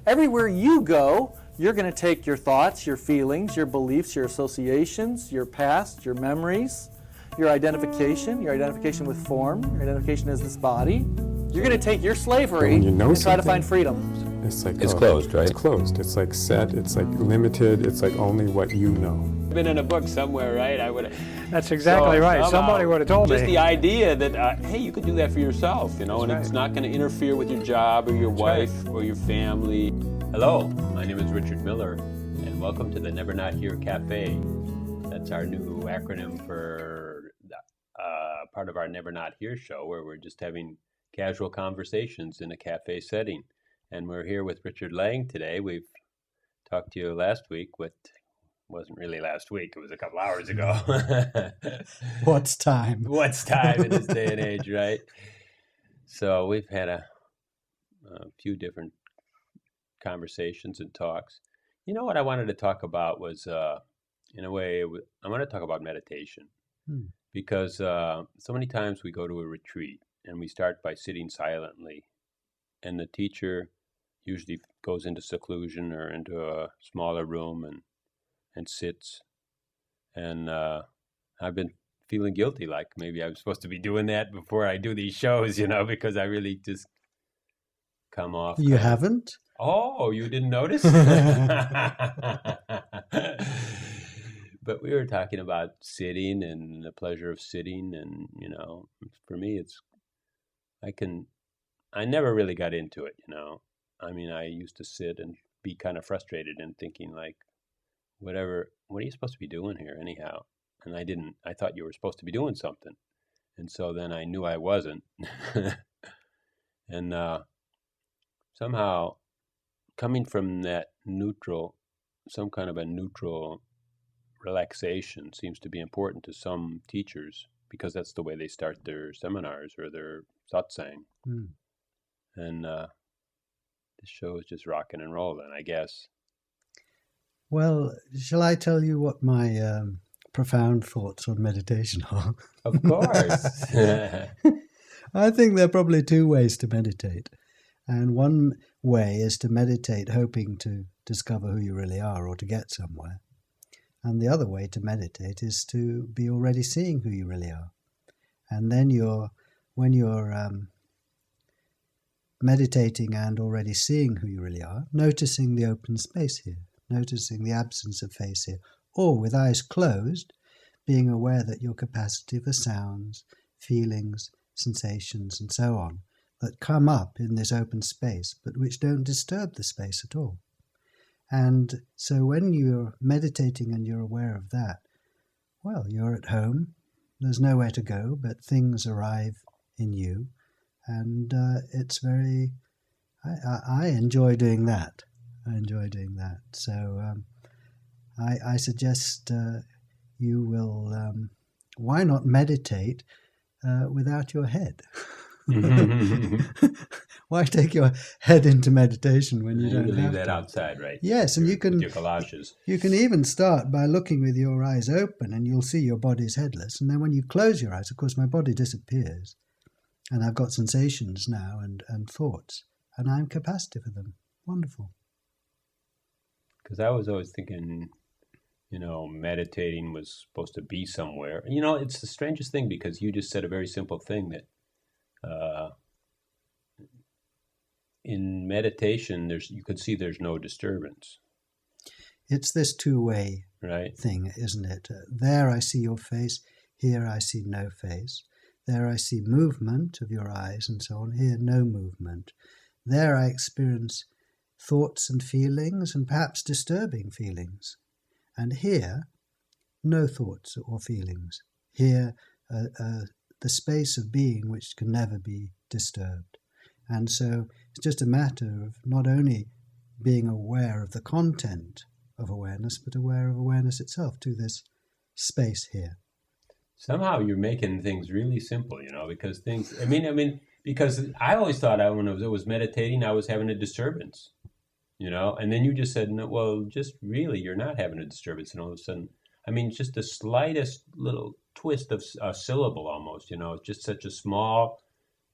everywhere you go, you're going to take your thoughts, your feelings, your beliefs, your associations, your past, your memories, your identification with form, your identification as this body. You're going to take your slavery and try to find freedom. It's like it's closed, right? It's closed. It's like set. It's like limited. It's like only what you know. Been in a book somewhere, right? I would. That's exactly right. Somebody would have told me. Just the idea that hey, you could do that for yourself, you know, and it's not going to interfere with your job or your wife or your family. Hello, my name is Richard Miller, and welcome to the NeverNotHere Cafe. That's our new acronym for part of our NeverNotHere show, where we're just having casual conversations in a cafe setting. And we're here with Richard Lang today. We've talked to you last week, but wasn't really last week. It was a couple hours ago. What's time? What's time in this day and age, right? So we've had a few different conversations and talks. You know what I wanted to talk about was, in a way, I want to talk about meditation. Because so many times we go to a retreat and we start by sitting silently, and the teacher usually goes into seclusion or into a smaller room and sits. And I've been feeling guilty, like maybe I'm supposed to be doing that before I do these shows, you know, because I really just come off. You haven't? Oh, you didn't notice? But we were talking about sitting and the pleasure of sitting, and, you know, for me, I never really got into it, you know. I mean, I used to sit and be kind of frustrated and thinking, like, what are you supposed to be doing here anyhow? And I thought you were supposed to be doing something. And so then I knew I wasn't. And somehow coming from that some kind of a neutral relaxation seems to be important to some teachers, because that's the way they start their seminars or their satsang. And this show is just rocking and rolling, I guess. Well, shall I tell you what my profound thoughts on meditation are? Of course. I think there are probably two ways to meditate. And one way is to meditate hoping to discover who you really are or to get somewhere. And the other way to meditate is to be already seeing who you really are. And then when you're meditating and already seeing who you really are, noticing the open space here, noticing the absence of face here, or with eyes closed, being aware that your capacity for sounds, feelings, sensations, and so on, that come up in this open space, but which don't disturb the space at all. And so when you're meditating and you're aware of that, well, you're at home, there's nowhere to go, but things arrive in you, and it's very, I enjoy doing that. So I suggest you will, why not meditate without your head? Why take your head into meditation when you don't leave have that to? Outside, right? Yes, and you can your galoshes. You can even start by looking with your eyes open, and you'll see your body's headless. And then when you close your eyes, of course, my body disappears, and I've got sensations now and thoughts, and I'm capacity for them. Wonderful. Because I was always thinking, you know, meditating was supposed to be somewhere. You know, it's the strangest thing, because you just said a very simple thing that in meditation, you could see there's no disturbance. It's this two-way thing, isn't it? There I see your face, here I see no face. There I see movement of your eyes and so on, here no movement. There I experience thoughts and feelings and perhaps disturbing feelings. And here, no thoughts or feelings. Here, the space of being which can never be disturbed. And so it's just a matter of not only being aware of the content of awareness, but aware of awareness itself to this space here. Somehow you're making things really simple, you know, because because I always thought when I was meditating, I was having a disturbance, you know, and then you just said, no, well, just really, you're not having a disturbance. And all of a sudden, I mean, just the slightest little twist of a syllable almost, you know, just such a small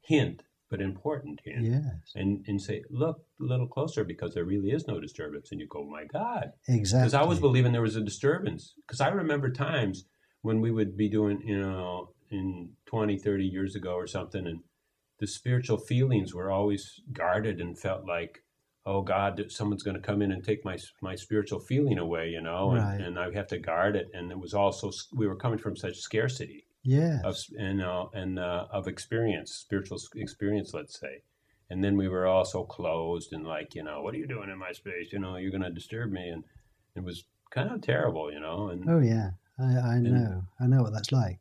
hint, but important. Yes. And say, look a little closer because there really is no disturbance. And you go, my God. Exactly. Because I was believing there was a disturbance. Because I remember times when we would be doing, in 20, 30 years ago or something, and the spiritual feelings were always guarded and felt like, oh God, someone's going to come in and take my spiritual feeling away, Right. and I have to guard it. And it was also, we were coming from such scarcity Yes. of experience, spiritual experience, let's say. And then we were all so closed and like, what are you doing in my space? You're going to disturb me. And it was kind of terrible, And Oh yeah, I know. I know what that's like.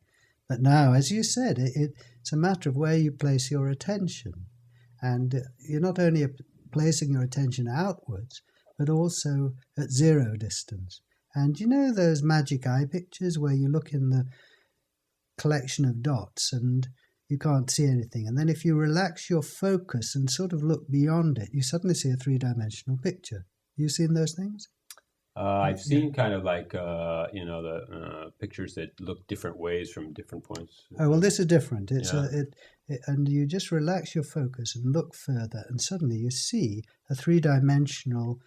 But now, as you said, it's a matter of where you place your attention. And you're not only placing your attention outwards, but also at zero distance. And you know those magic eye pictures where you look in the collection of dots and you can't see anything. And then if you relax your focus and sort of look beyond it, you suddenly see a three-dimensional picture. You seen those things? I've seen kind of like, the pictures that look different ways from different points. Oh, well, this is different. It's Yeah. and you just relax your focus and look further, and suddenly you see a three-dimensional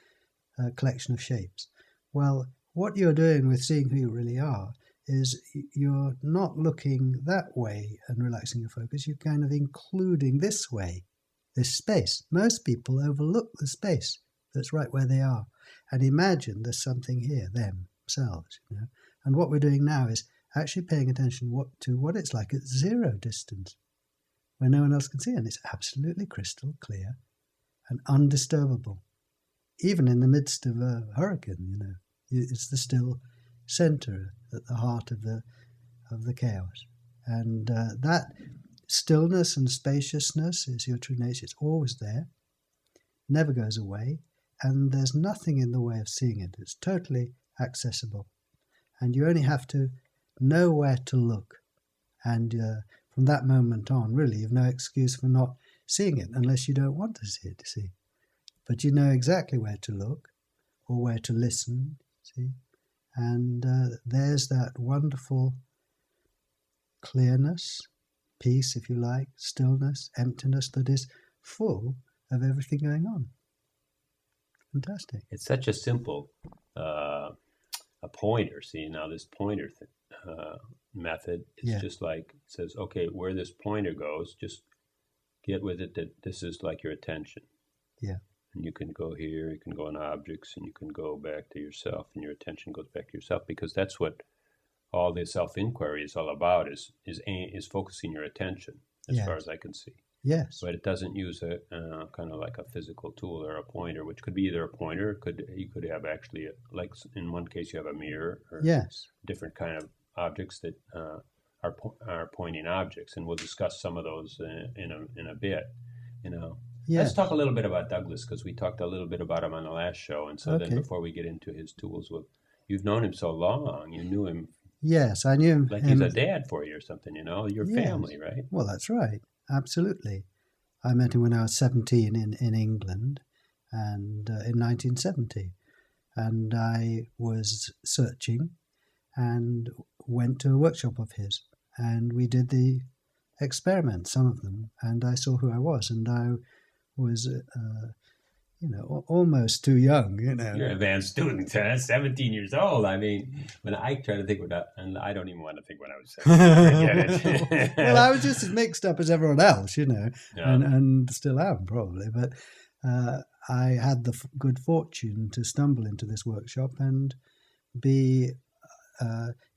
collection of shapes. Well, what you're doing with seeing who you really are is you're not looking that way and relaxing your focus. You're kind of including this way, this space. Most people overlook the space that's right where they are and imagine there's something here, themselves. And what we're doing now is actually paying attention to what it's like at zero distance, where no one else can see, and it's absolutely crystal clear and undisturbable. Even in the midst of a hurricane, it's the still center at the heart of the chaos. And that stillness and spaciousness is your true nature. It's always there, never goes away, and there's nothing in the way of seeing it. It's totally accessible. And you only have to know where to look. And from that moment on, really, you've no excuse for not seeing it unless you don't want to see it, see. But you know exactly where to look or where to listen, see. And there's that wonderful clearness, peace, if you like, stillness, emptiness that is full of everything going on. Fantastic. It's such a simple a pointer. See, now this pointer method is just like, it says, okay, where this pointer goes, just get with it that this is like your attention. Yeah. And you can go here, you can go on objects, and you can go back to yourself, and your attention goes back to yourself, because that's what all this self-inquiry is all about, is focusing your attention, as far as I can see. Yes. But it doesn't use a kind of like a physical tool or a pointer, which could be either a pointer, you could have actually, like in one case you have a mirror, or different kind of objects that are pointing objects, and we'll discuss some of those in a bit. Yes. Let's talk a little bit about Douglas, because we talked a little bit about him on the last show, and so then before we get into his tools, you've known him so long, you knew him. Yes, I knew him. Like he's a dad for you or something, your family, right? Well, that's right. Absolutely. I met him when I was 17 in England, and in 1970. And I was searching and went to a workshop of his. And we did the experiments, some of them, and I saw who I was. And I was, almost too young, You're an advanced student, 17 years old. I mean, when I try to think and I don't even want to think when I was 17. Forget it. Well, I was just as mixed up as everyone else, and still am probably. But I had the good fortune to stumble into this workshop and be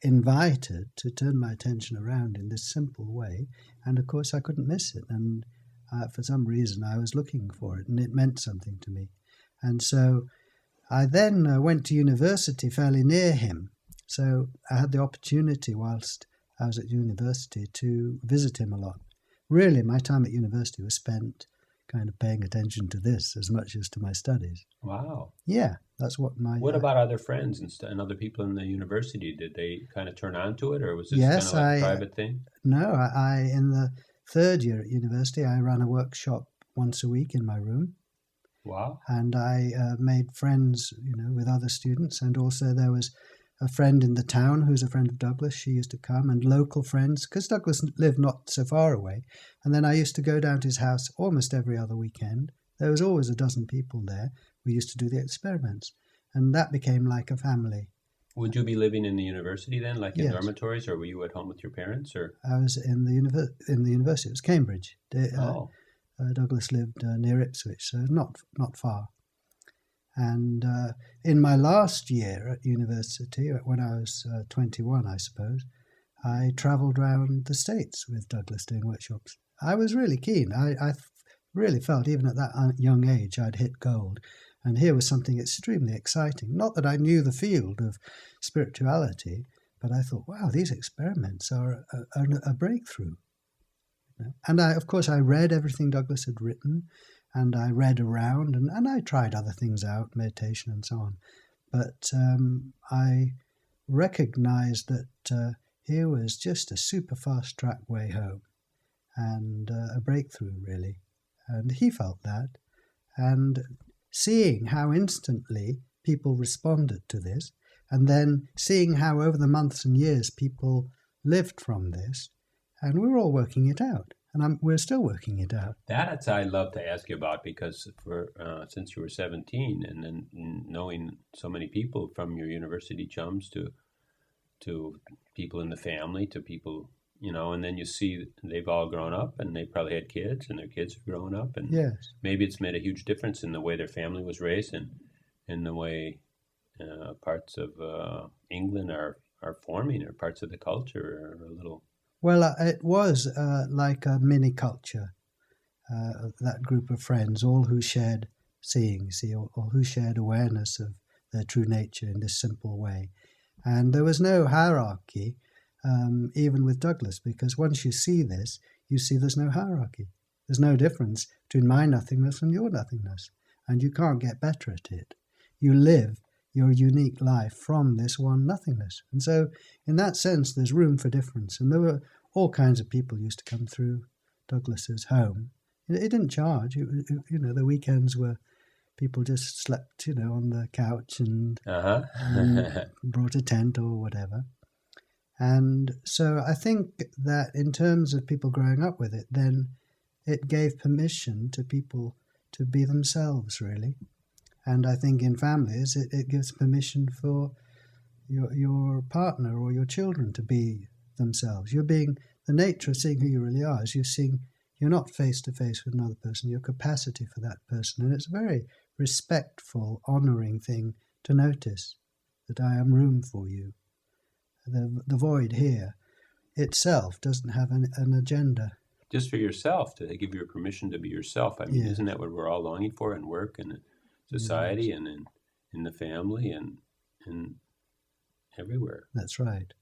invited to turn my attention around in this simple way. And of course, I couldn't miss it. And for some reason, I was looking for it, and it meant something to me. And so I then went to university fairly near him. So I had the opportunity, whilst I was at university, to visit him a lot. Really, my time at university was spent kind of paying attention to this as much as to my studies. Wow. Yeah, that's what my... What about other friends and other people in the university? Did they kind of turn on to it, or was this kind of like a private thing? No, I in the third year at university, I ran a workshop once a week in my room. Wow. And I made friends, with other students. And also there was a friend in the town who's a friend of Douglas. She used to come, and local friends, because Douglas lived not so far away. And then I used to go down to his house almost every other weekend. There was always a dozen people there. We used to do the experiments, and that became like a family. Would you be living in the university then, like in Yes. dormitories, or were you at home with your parents? Or I was in the university. It was Cambridge. Douglas lived near Ipswich, so not far. And in my last year at university, when I was 21, I suppose, I travelled around the States with Douglas doing workshops. I was really keen. I really felt, even at that young age, I'd hit gold. And here was something extremely exciting. Not that I knew the field of spirituality, but I thought, wow, these experiments are a breakthrough. And of course, I read everything Douglas had written, and I read around, and I tried other things out, meditation and so on. But I recognized that here was just a super fast track way home, and a breakthrough, really. And he felt that. And seeing how instantly people responded to this, and then seeing how over the months and years people lived from this, and we were all working it out. And we're still working it out. That I'd love to ask you about, because since you were 17, and then knowing so many people from your university chums to people in the family, to people, and then you see they've all grown up, and they probably had kids, and their kids have grown up, and yes. Maybe it's made a huge difference in the way their family was raised, and in the way parts of England are forming, or parts of the culture are a little. Well, it was like a mini culture, that group of friends, all who shared seeing, or who shared awareness of their true nature in this simple way. And there was no hierarchy, even with Douglas, because once you see this, you see there's no hierarchy. There's no difference between my nothingness and your nothingness, and you can't get better at it. You live your unique life from this one nothingness. And so in that sense, there's room for difference. And there were all kinds of people used to come through Douglas's home. It didn't charge. The weekends were people just slept, on the couch and brought a tent or whatever. And so I think that in terms of people growing up with it, then it gave permission to people to be themselves, really. And I think in families, it gives permission for your partner or your children to be themselves. You're being, the nature of seeing who you really are is you're not face to face with another person, your capacity for that person. And it's a very respectful, honouring thing to notice that I am room for you. The void here itself doesn't have an agenda. Just for yourself, to give you permission to be yourself. I mean, Yes. Isn't that what we're all longing for in work and in society, Yes. and in the family and everywhere? That's right.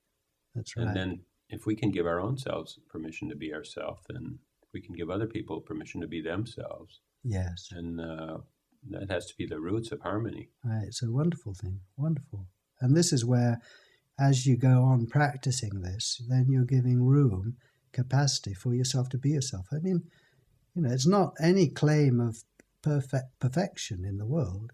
That's right. And then if we can give our own selves permission to be ourselves, then we can give other people permission to be themselves. Yes. And that has to be the roots of harmony. Right. It's a wonderful thing. Wonderful. And this is where, as you go on practicing this, then you're giving room, capacity for yourself to be yourself. I mean, it's not any claim of perfection in the world.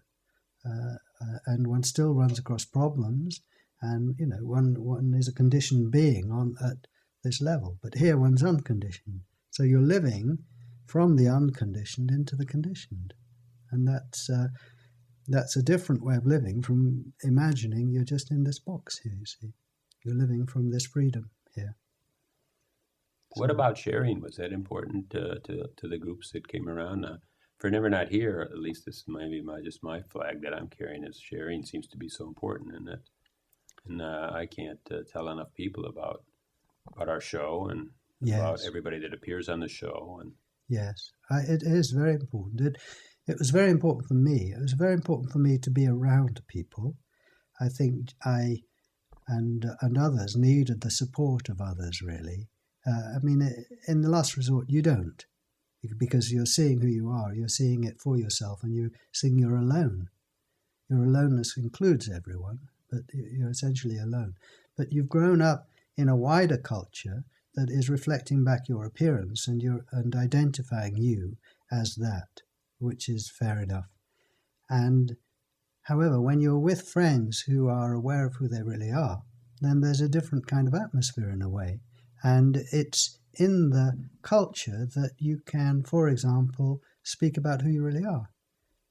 And one still runs across problems, and one is a conditioned being at this level. But here one's unconditioned. So you're living from the unconditioned into the conditioned. And that's a different way of living from imagining you're just in this box here, you see. You're living from this freedom here. What about sharing? Was that important to the groups that came around? For NeverNotHere, at least this might be just my flag that I'm carrying, is sharing seems to be so important in it. And I can't tell enough people about our show and Yes. about everybody that appears on the show. And Yes, it is very important. It was very important for me. It was very important for me to be around people. I think I and others needed the support of others, really. I mean, in the last resort, you don't, because you're seeing who you are. You're seeing it for yourself, and you're seeing you're alone. Your aloneness includes everyone, but you're essentially alone. But you've grown up in a wider culture that is reflecting back your appearance and identifying you as that, which is fair enough. And However, when you're with friends who are aware of who they really are, then there's a different kind of atmosphere in a way. And it's in the culture that you can, for example, speak about who you really are.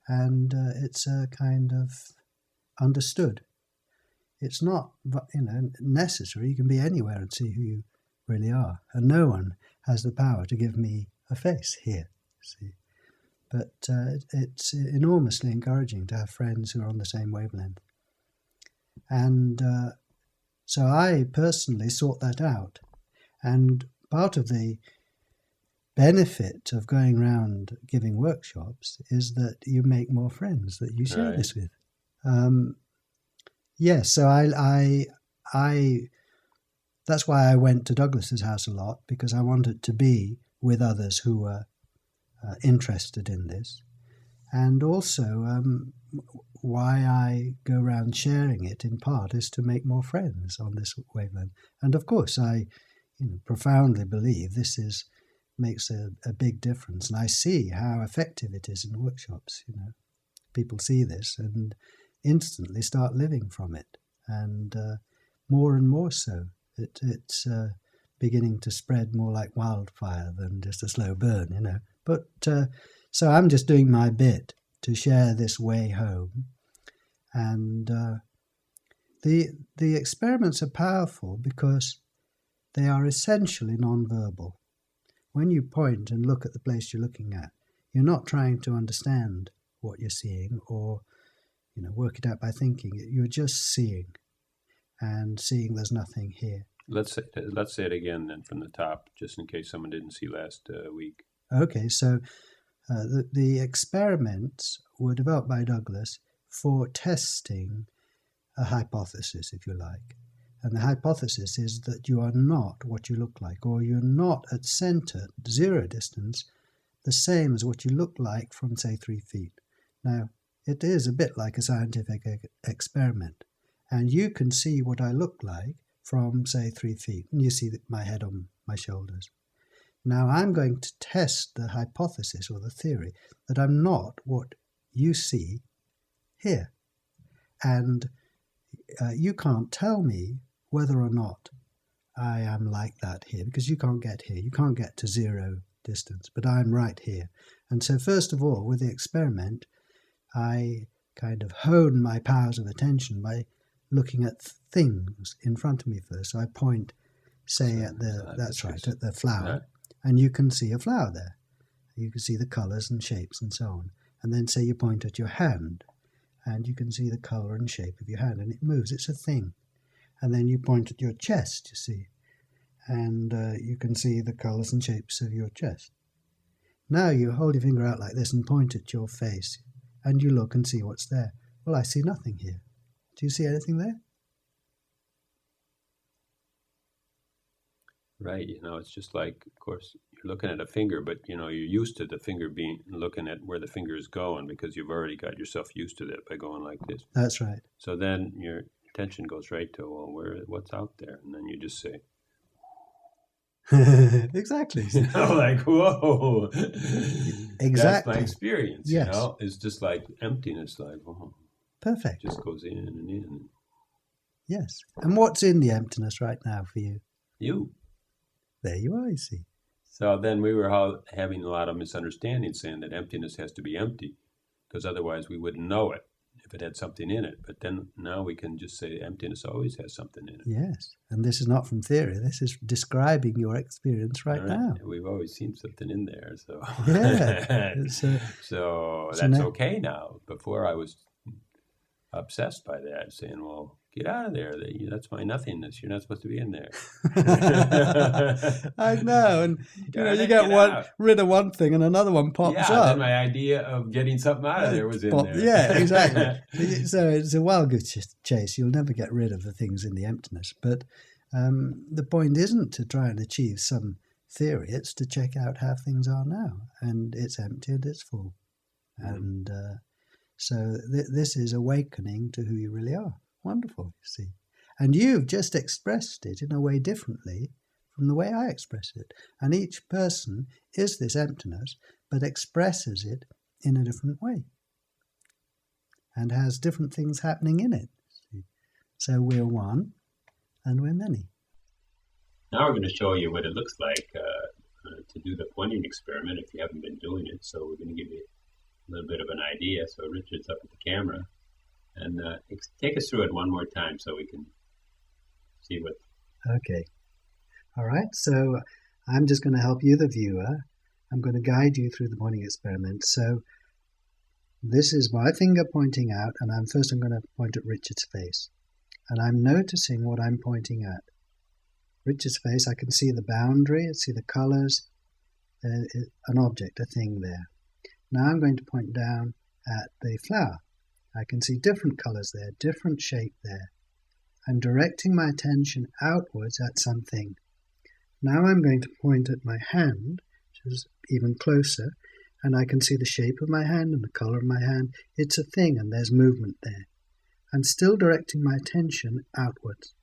And it's a kind of understood. It's not, necessary. You can be anywhere and see who you really are. And no one has the power to give me a face here, see. But it's enormously encouraging to have friends who are on the same wavelength. And so I personally sought that out. And part of the benefit of going around giving workshops is that you make more friends that you share this with. Yes, so I that's why I went to Douglas's house a lot, because I wanted to be with others who were interested in this. And also why I go around sharing it in part is to make more friends on this wavelength. And of course I profoundly believe this makes a big difference. And I see how effective it is in workshops. People see this and instantly start living from it, and more and more so. It's beginning to spread more like wildfire than just a slow burn, But so I'm just doing my bit to share this way home. And the experiments are powerful because they are essentially non-verbal. When you point and look at the place you're looking at, you're not trying to understand what you're seeing or work it out by thinking. You're just seeing, and seeing there's nothing here. Let's say it again then from the top, just in case someone didn't see last week. Okay, so the experiments were developed by Douglas for testing a hypothesis, if you like. And the hypothesis is that you are not what you look like, or you're not at center, zero distance, the same as what you look like from, say, 3 feet. Now, it is a bit like a scientific experiment. And you can see what I look like from, say, 3 feet. And you see my head on my shoulders. Now I'm going to test the hypothesis or the theory that I'm not what you see here. And you can't tell me whether or not I am like that here, because you can't get here. You can't get to zero distance, but I'm right here. And so first of all, with the experiment, I kind of hone my powers of attention by looking at things in front of me first. So I point, say, at the flower, and you can see a flower there. You can see the colours and shapes and so on. And then say you point at your hand, and you can see the colour and shape of your hand, and it moves. It's a thing. And then you point at your chest, you see, and you can see the colours and shapes of your chest. Now you hold your finger out like this and point at your face, and you look and see what's there. Well, I see nothing here. Do you see anything there? Right. It's just like, of course, you're looking at a finger, but, you're used to the finger looking at where the finger is going, because you've already got yourself used to that by going like this. That's right. So then your attention goes right to, what's out there? And then you just say. Exactly. Like, whoa. Exactly. That's my experience, yes. It's just like emptiness, like, perfect. It just goes in and in. Yes. And what's in the emptiness right now for you? You. There you are, you see. So then we were having a lot of misunderstandings, saying that emptiness has to be empty, because otherwise we wouldn't know it if it had something in it. But then now we can just say emptiness always has something in it. Yes. And this is not from theory. This is describing your experience right now. We've always seen something in there. So yeah. So that's okay now. Before I was obsessed by that, saying, well, get out of there. That's my nothingness. You're not supposed to be in there. I know. And you get rid of one thing and another one pops up. And my idea of getting something out of there was in there. Yeah, exactly. So it's a wild goose chase. You'll never get rid of the things in the emptiness. But the point isn't to try and achieve some theory. It's to check out how things are now. And it's empty and it's full. And so this is awakening to who you really are. Wonderful, you see. And you've just expressed it in a way differently from the way I express it. And each person is this emptiness, but expresses it in a different way. and has different things happening in it. So we're one and we're many. Now we're going to show you what it looks like to do the pointing experiment if you haven't been doing it. So we're going to give you a little bit of an idea. So Richard's up at the camera. And take us through it one more time so we can see what... Okay. All right. So I'm just going to help you, the viewer. I'm going to guide you through the pointing experiment. So this is my finger pointing out, and I'm going to point at Richard's face. And I'm noticing what I'm pointing at. Richard's face, I can see the boundary, I see the colors, an object, a thing there. Now I'm going to point down at the flower. I can see different colors there, different shape there. I'm directing my attention outwards at something. Now I'm going to point at my hand, which is even closer, and I can see the shape of my hand and the color of my hand. It's a thing, and there's movement there. I'm still directing my attention outwards.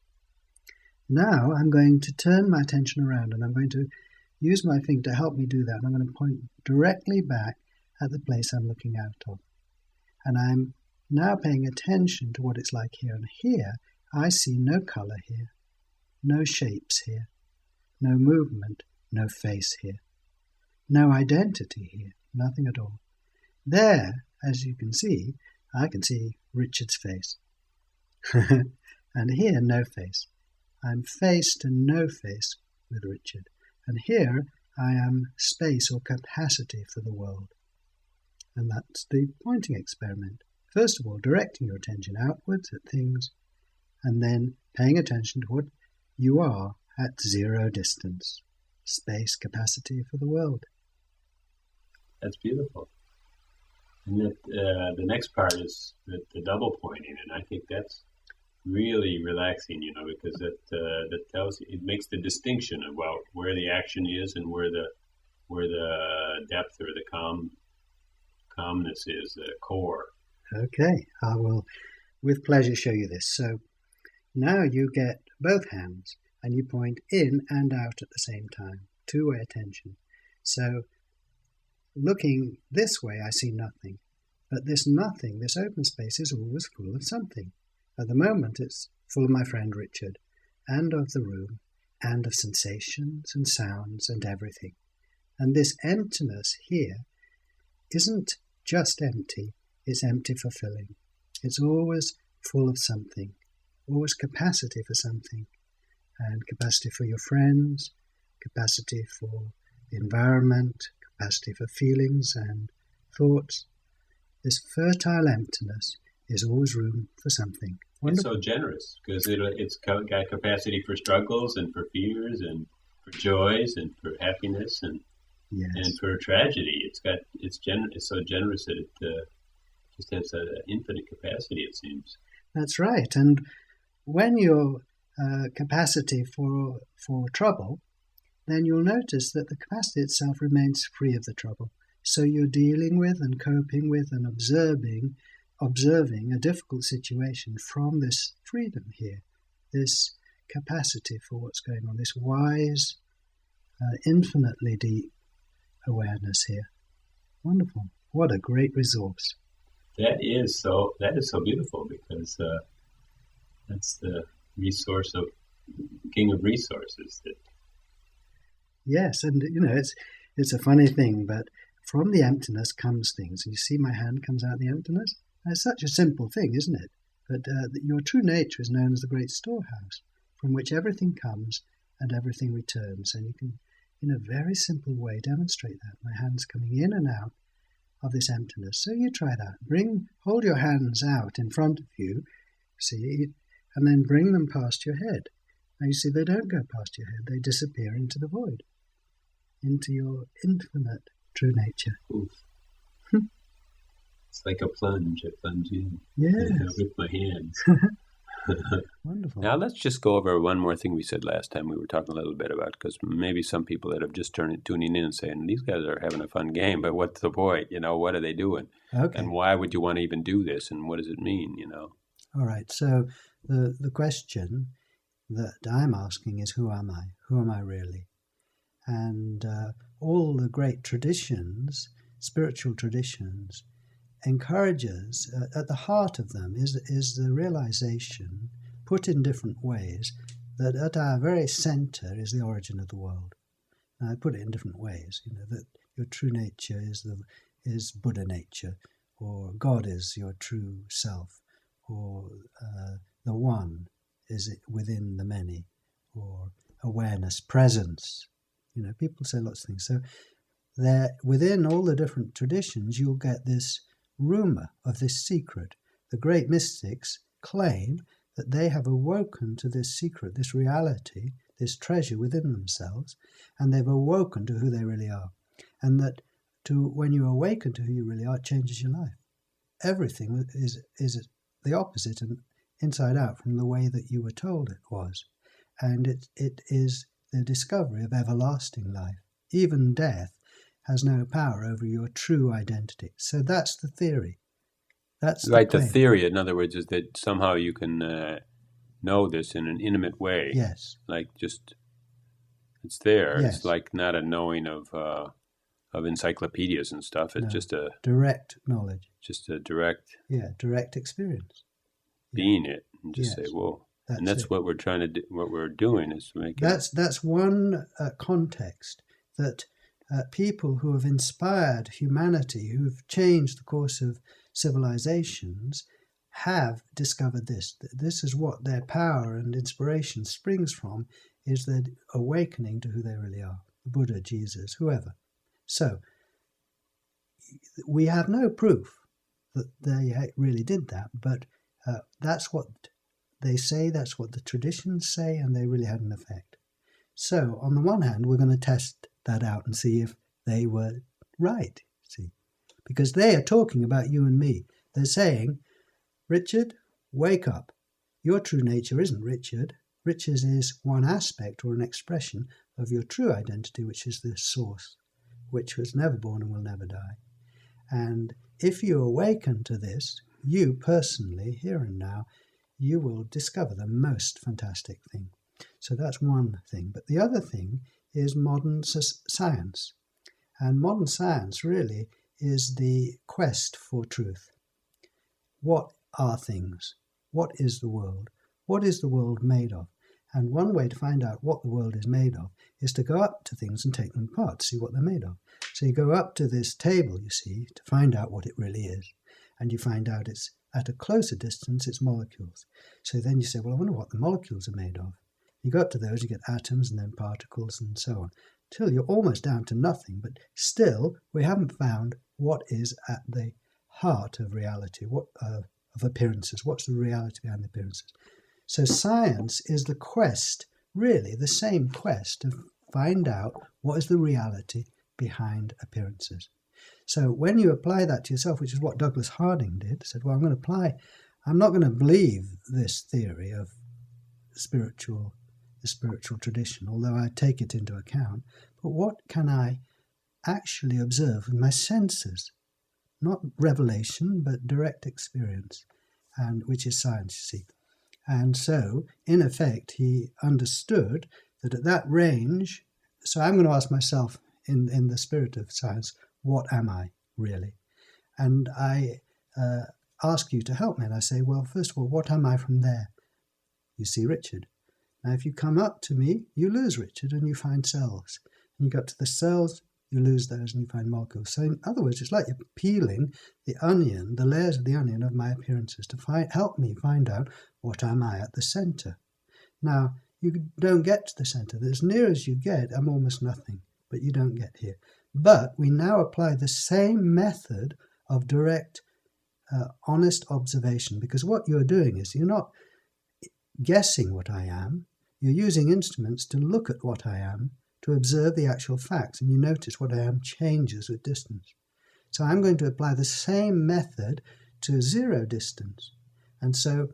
Now I'm going to turn my attention around, and I'm going to use my finger to help me do that. And I'm going to point directly back at the place I'm looking out of. And I'm now paying attention to what it's like here. And here, I see no color here, no shapes here, no movement, no face here, no identity here, nothing at all. There, as you can see, I can see Richard's face. And here, no face. I'm face to no face with Richard. And here, I am space or capacity for the world. And that's the pointing experiment. First of all, directing your attention outwards at things, and then paying attention to what you are at zero distance. Space, capacity for the world. That's beautiful. And that the next part is the double pointing, and I think that's really relaxing, because that tells you, it makes the distinction about where the action is and where the depth or the calmness is, the core. Okay, I will with pleasure show you this. So now you get both hands and you point in and out at the same time, two-way attention. So looking this way, I see nothing. But this nothing, this open space, is always full of something. At the moment, it's full of my friend Richard, and of the room, and of sensations and sounds and everything. And this emptiness here isn't just empty, it's empty fulfilling. It's always full of something, always capacity for something, and capacity for your friends, capacity for the environment, capacity for feelings and thoughts. This fertile emptiness is always room for something. Wonderful. It's so generous because it's got capacity for struggles and for fears and for joys and for happiness and Yes. and for tragedy. It's so generous that it just has an infinite capacity. It seems. That's right. And when your capacity for trouble, then you'll notice that the capacity itself remains free of the trouble. So you're dealing with and coping with and observing a difficult situation from this freedom here, this capacity for what's going on, this wise, infinitely deep awareness here. Wonderful. What a great resource. That is so beautiful because that's the resource of King of Resources. That Yes, and it's a funny thing, but from the emptiness comes things. And you see my hand comes out of the emptiness? It's such a simple thing, isn't it? But your true nature is known as the great storehouse, from which everything comes and everything returns. And you can, in a very simple way, demonstrate that. My hand's coming in and out of this emptiness. So you try that. Hold your hands out in front of you, see, and then bring them past your head. Now you see they don't go past your head, they disappear into the void, into your infinite true nature. oof. It's like a plunge. I plunge in Yes. with my hands. Wonderful. Now let's just go over one more thing we said last time. We were talking a little bit about, because maybe some people that have just tuning in and saying, these guys are having a fun game, but what's the point? What are they doing? Okay. And why would you want to even do this? And what does it mean? All right. So the question that I'm asking is, who am I? Who am I really? And all the great traditions, spiritual traditions, encourages, at the heart of them is the realization, put in different ways, that at our very center is the origin of the world. Now, I put it in different ways, that your true nature is Buddha nature, or God is your true self, or the one is within the many, or awareness, presence. People say lots of things. So there, within all the different traditions, you'll get this rumor of this secret. The great mystics claim that they have awoken to this secret, this reality, this treasure within themselves, and they've awoken to who they really are. And that when you awaken to who you really are, it changes your life. Everything is the opposite and inside out from the way that you were told it was. And it is the discovery of everlasting life. Even death has no power over your true identity. So that's the theory. That's right. the The theory, in other words, is that somehow you can know this in an intimate way. Yes. Like just it's there. Yes. It's like not a knowing of encyclopedias and stuff. It's just a direct knowledge. Just a direct. Yeah, direct experience. Being it and just Yes. say, "Whoa." And That's that's what we're trying to do. What we're doing is making. That's one context that people who have inspired humanity, who've changed the course of civilizations, have discovered this. This is what their power and inspiration springs from, is their awakening to who they really are. Buddha, Jesus, whoever. So we have no proof that they really did that, but that's what they say, that's what the traditions say, and they really had an effect. So on the one hand, we're going to test that out and see if they were right, see, because they are talking about you and me. They're saying, Richard, wake up. Your true nature isn't Richard. Richard is one aspect or an expression of your true identity, which is the source, which was never born and will never die. And if you awaken to this, you personally, here and now, you will discover the most fantastic thing. So that's one thing. But the other thing is modern science. And modern science really is the quest for truth. What are things? What is the world? What is the world made of? And one way to find out what the world is made of is to go up to things and take them apart to see what they're made of. So you go up to this table, you see, to find out what it really is. And you find out it's at a closer distance, it's molecules. So then you say, well, I wonder what the molecules are made of. You go up to those, you get atoms and then particles and so on, till you're almost down to nothing. But still, we haven't found what is at the heart of reality, what of appearances. What's the reality behind the appearances? So science is the quest, really the same quest to find out what is the reality behind appearances. So when you apply that to yourself, which is what Douglas Harding did, said, well, I'm not going to believe this theory of the spiritual tradition, although I take it into account, but what can I actually observe with my senses? Not revelation, but direct experience, and which is science, you see. And so, in effect, he understood that at that range, so I'm going to ask myself in the spirit of science, what am I really? And I ask you to help me, and I say, well, first of all, what am I from there? You see Richard. Now, if you come up to me, you lose Richard and you find cells. And you go up to the cells, you lose those and you find molecules. So in other words, it's like you're peeling the onion, the layers of the onion of my appearances to help me find out what am I at the center. Now, you don't get to the center. As near as you get, I'm almost nothing, but you don't get here. But we now apply the same method of direct, honest observation, because what you're doing is you're not guessing what I am. You're using instruments to look at what I am, to observe the actual facts, and you notice what I am changes with distance. So I'm going to apply the same method to zero distance. And so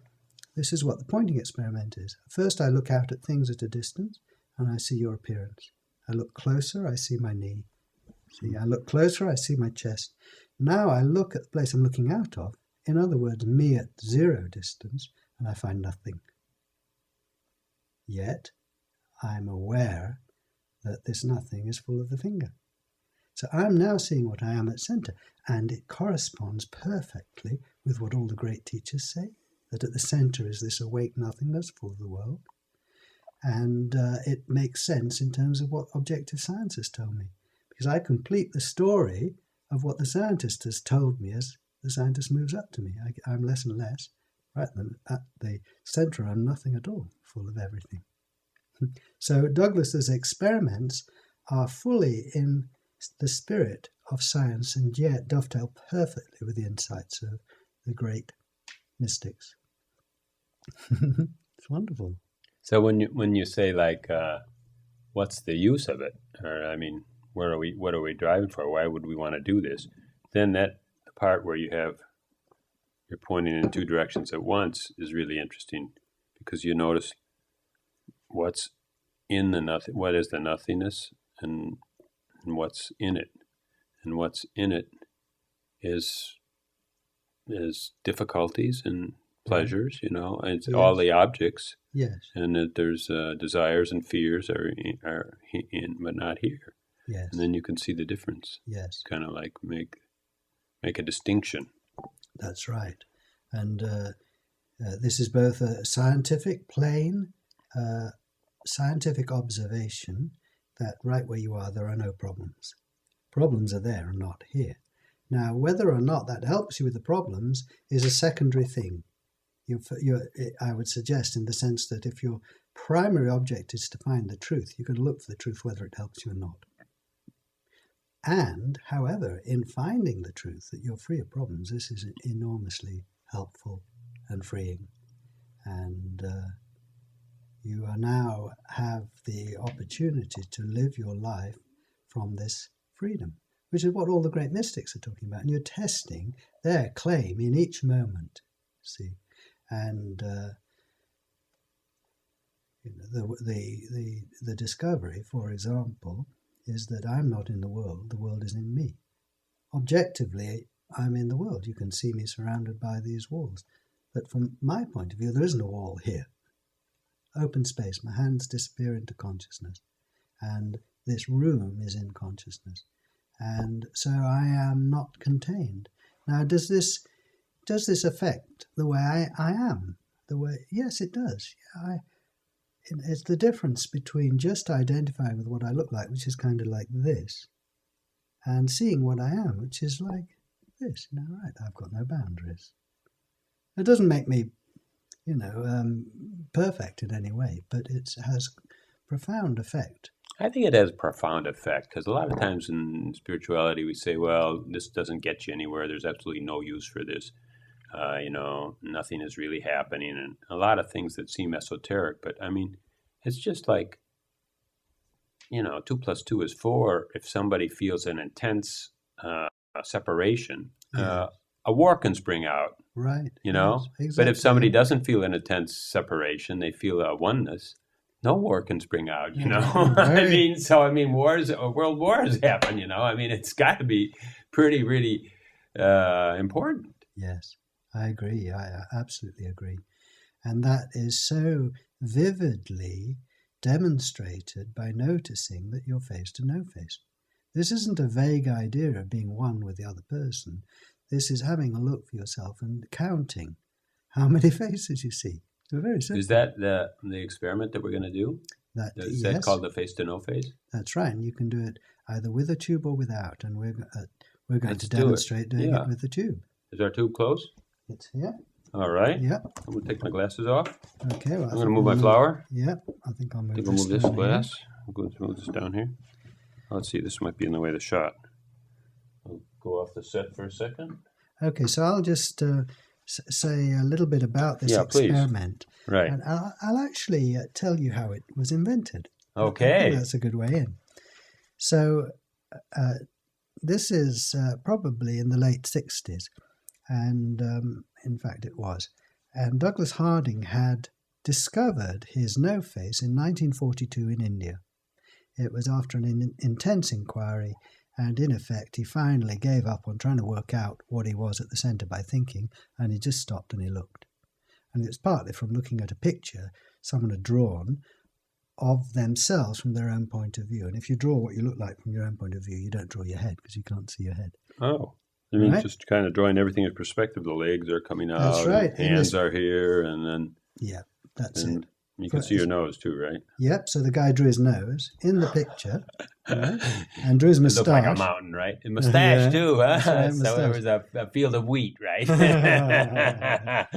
this is what the pointing experiment is. First I look out at things at a distance, and I see your appearance. I look closer, I see my knee. See, I look closer, I see my chest. Now I look at the place I'm looking out of, in other words, me at zero distance, and I find nothing. Yet I'm aware that this nothing is full of the finger. So I'm now seeing what I am at center, and it corresponds perfectly with what all the great teachers say, that at the center is this awake nothingness for the world. And it makes sense in terms of what objective science has told me, because I complete the story of what the scientist has told me as the scientist moves up to me. I'm less and less. Right at the center, I'm nothing at all, full of everything. So Douglas's experiments are fully in the spirit of science and yet dovetail perfectly with the insights of the great mystics. It's wonderful. So when you say like, what's the use of it? Or I mean, what are we driving for? Why would we want to do this? Then that part where you're pointing in two directions at once is really interesting, because you notice what's in the nothing, what is the nothingness, and what's in it, and what's in it is difficulties and pleasures, and it's yes. all the objects. Yes. And that there's desires and fears are in, but not here. Yes. And then you can see the difference. Yes. Kind of like make a distinction. That's right. And this is both a scientific, plain, scientific observation that right where you are, there are no problems. Problems are there and not here. Now, whether or not that helps you with the problems is a secondary thing. I would suggest, in the sense that if your primary object is to find the truth, you can look for the truth whether it helps you or not. And, however, in finding the truth that you're free of problems, this is enormously helpful and freeing. And you are now have the opportunity to live your life from this freedom, which is what all the great mystics are talking about. And you're testing their claim in each moment, see. And the discovery, for example, is that I'm not in the world is in me. Objectively, I'm in the world. You can see me surrounded by these walls. But from my point of view, there isn't a wall here. Open space, my hands disappear into consciousness. And this room is in consciousness. And so I am not contained. Now, does this affect the way I am? Yes, it does. It's the difference between just identifying with what I look like, which is kind of like this, and seeing what I am, which is like this. Right, I've got no boundaries. It doesn't make me, perfect in any way, but it has profound effect. I think it has a profound effect, because a lot of times in spirituality we say, well, this doesn't get you anywhere. There's absolutely no use for this. Nothing is really happening, and a lot of things that seem esoteric. But I mean, it's just like, 2 + 2 is 4. If somebody feels an intense separation, a war can spring out. Right. Yes, exactly. But if somebody doesn't feel an intense separation, they feel a oneness. No war can spring out. World wars happen. It's got to be pretty, really important. Yes. I agree. I absolutely agree. And that is so vividly demonstrated by noticing that you're face to no face. This isn't a vague idea of being one with the other person. This is having a look for yourself and counting how many faces you see. It's very simple. Is that the experiment that we're going to do? Is that called the face to no face? That's right. And you can do it either with a tube or without. And we're going to demonstrate doing it with the tube. Is our tube close? It's here. All right. Yeah. I'm going to take my glasses off. Okay. Well, I'm going to move my flower. Yeah. I think I'll move this glass. I'm going to move this down here. Let's see. This might be in the way of the shot. I'll go off the set for a second. Okay. So I'll just say a little bit about this experiment. Please. Right. And I'll actually tell you how it was invented. Okay. I think that's a good way in. So this is probably in the late 60s. And in fact it was. And Douglas Harding had discovered his no face in 1942 in India. It was after an intense inquiry, and in effect he finally gave up on trying to work out what he was at the centre by thinking, and he just stopped and he looked. And it's partly from looking at a picture someone had drawn of themselves from their own point of view. And if you draw what you look like from your own point of view, you don't draw your head because you can't see your head. Oh, you mean Right? just kind of drawing everything in perspective? The legs are coming out, That's right. and hands are here, and then Yeah, that's and it. you can see your nose too, right? Yep. So the guy drew his nose in the picture, right? And drew his It looked like a moustache. mountain, right? And mustache Yeah, too, huh? that's right, So it moustache. was a field of wheat, right?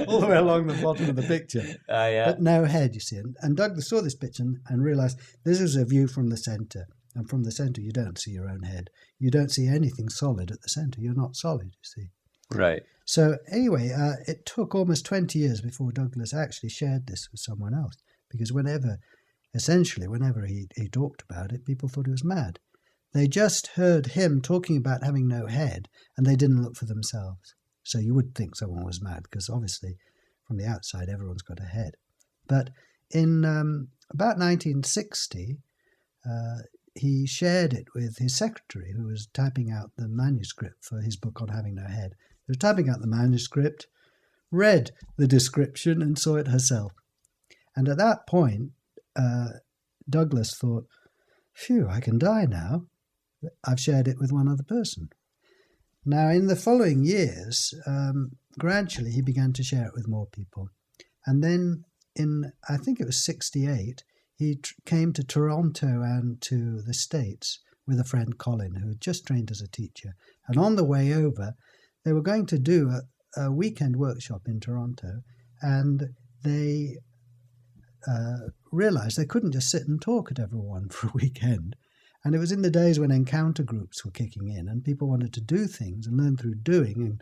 All the way along the bottom of the picture. Yeah. But no head, you see. And Douglas saw this picture and realized this is a view from the center. And from the center, you don't see your own head. You don't see anything solid at the center. You're not solid, you see. Right. So anyway, it took almost 20 years before Douglas actually shared this with someone else. Because whenever he talked about it, people thought he was mad. They just heard him talking about having no head, and they didn't look for themselves. So you would think someone was mad, because obviously from the outside, everyone's got a head. But in about 1960, he shared it with his secretary, who was typing out the manuscript for his book on having no head. He was typing out the manuscript, read the description, and saw it herself. And at that point, Douglas thought, phew, I can die now. I've shared it with one other person. Now, in the following years, gradually he began to share it with more people. And then I think it was 1968, he came to Toronto and to the States with a friend, Colin, who had just trained as a teacher. And on the way over, they were going to do a weekend workshop in Toronto, and they realized they couldn't just sit and talk at everyone for a weekend. And it was in the days when encounter groups were kicking in and people wanted to do things and learn through doing, and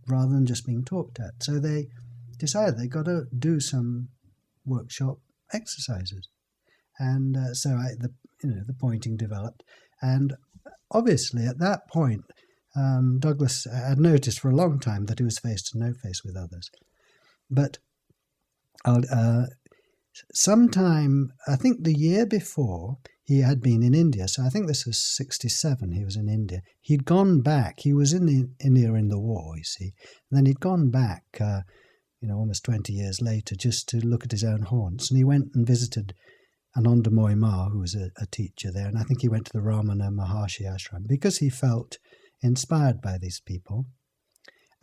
rather than just being talked at. So they decided they got to do some workshop exercises. And so the pointing developed. And obviously at that point, Douglas had noticed for a long time that he was face to no face with others. But sometime, I think the year before, he had been in India. So I think this was 1967, he was in India. He'd gone back. He was in India in the war, you see. And then he'd gone back, almost 20 years later, just to look at his own haunts. And he went and visited Anandamoy Ma, who was a teacher there. And I think he went to the Ramana Maharshi ashram because he felt inspired by these people.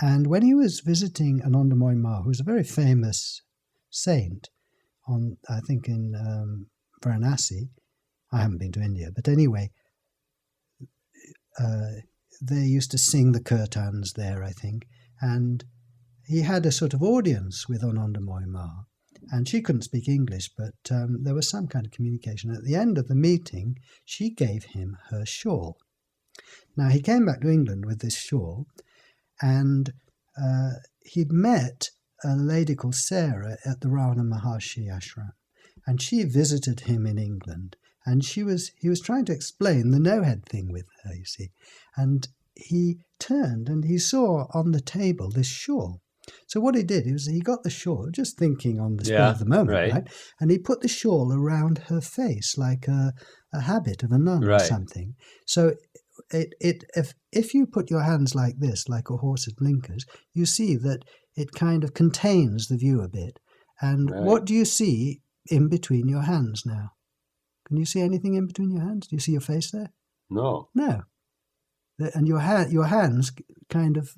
And when he was visiting Anandamoy Ma, who was a very famous saint, I think in Varanasi, I haven't been to India, but anyway, they used to sing the kirtans there, I think, and he had a sort of audience with Anandamoy Ma, and she couldn't speak English, but there was some kind of communication. At the end of the meeting, she gave him her shawl. Now, he came back to England with this shawl, and he'd met a lady called Sarah at the Ramana Maharshi ashram, and she visited him in England. And he was trying to explain the no-head thing with her, you see. And he turned and he saw on the table this shawl. So what he did was he got the shawl, just thinking on the spur of the moment, right? And he put the shawl around her face like a habit of a nun or something. So if you put your hands like this, like a horse's blinkers, you see that it kind of contains the view a bit. And what do you see in between your hands now? Can you see anything in between your hands? Do you see your face there? No. No. And your hands kind of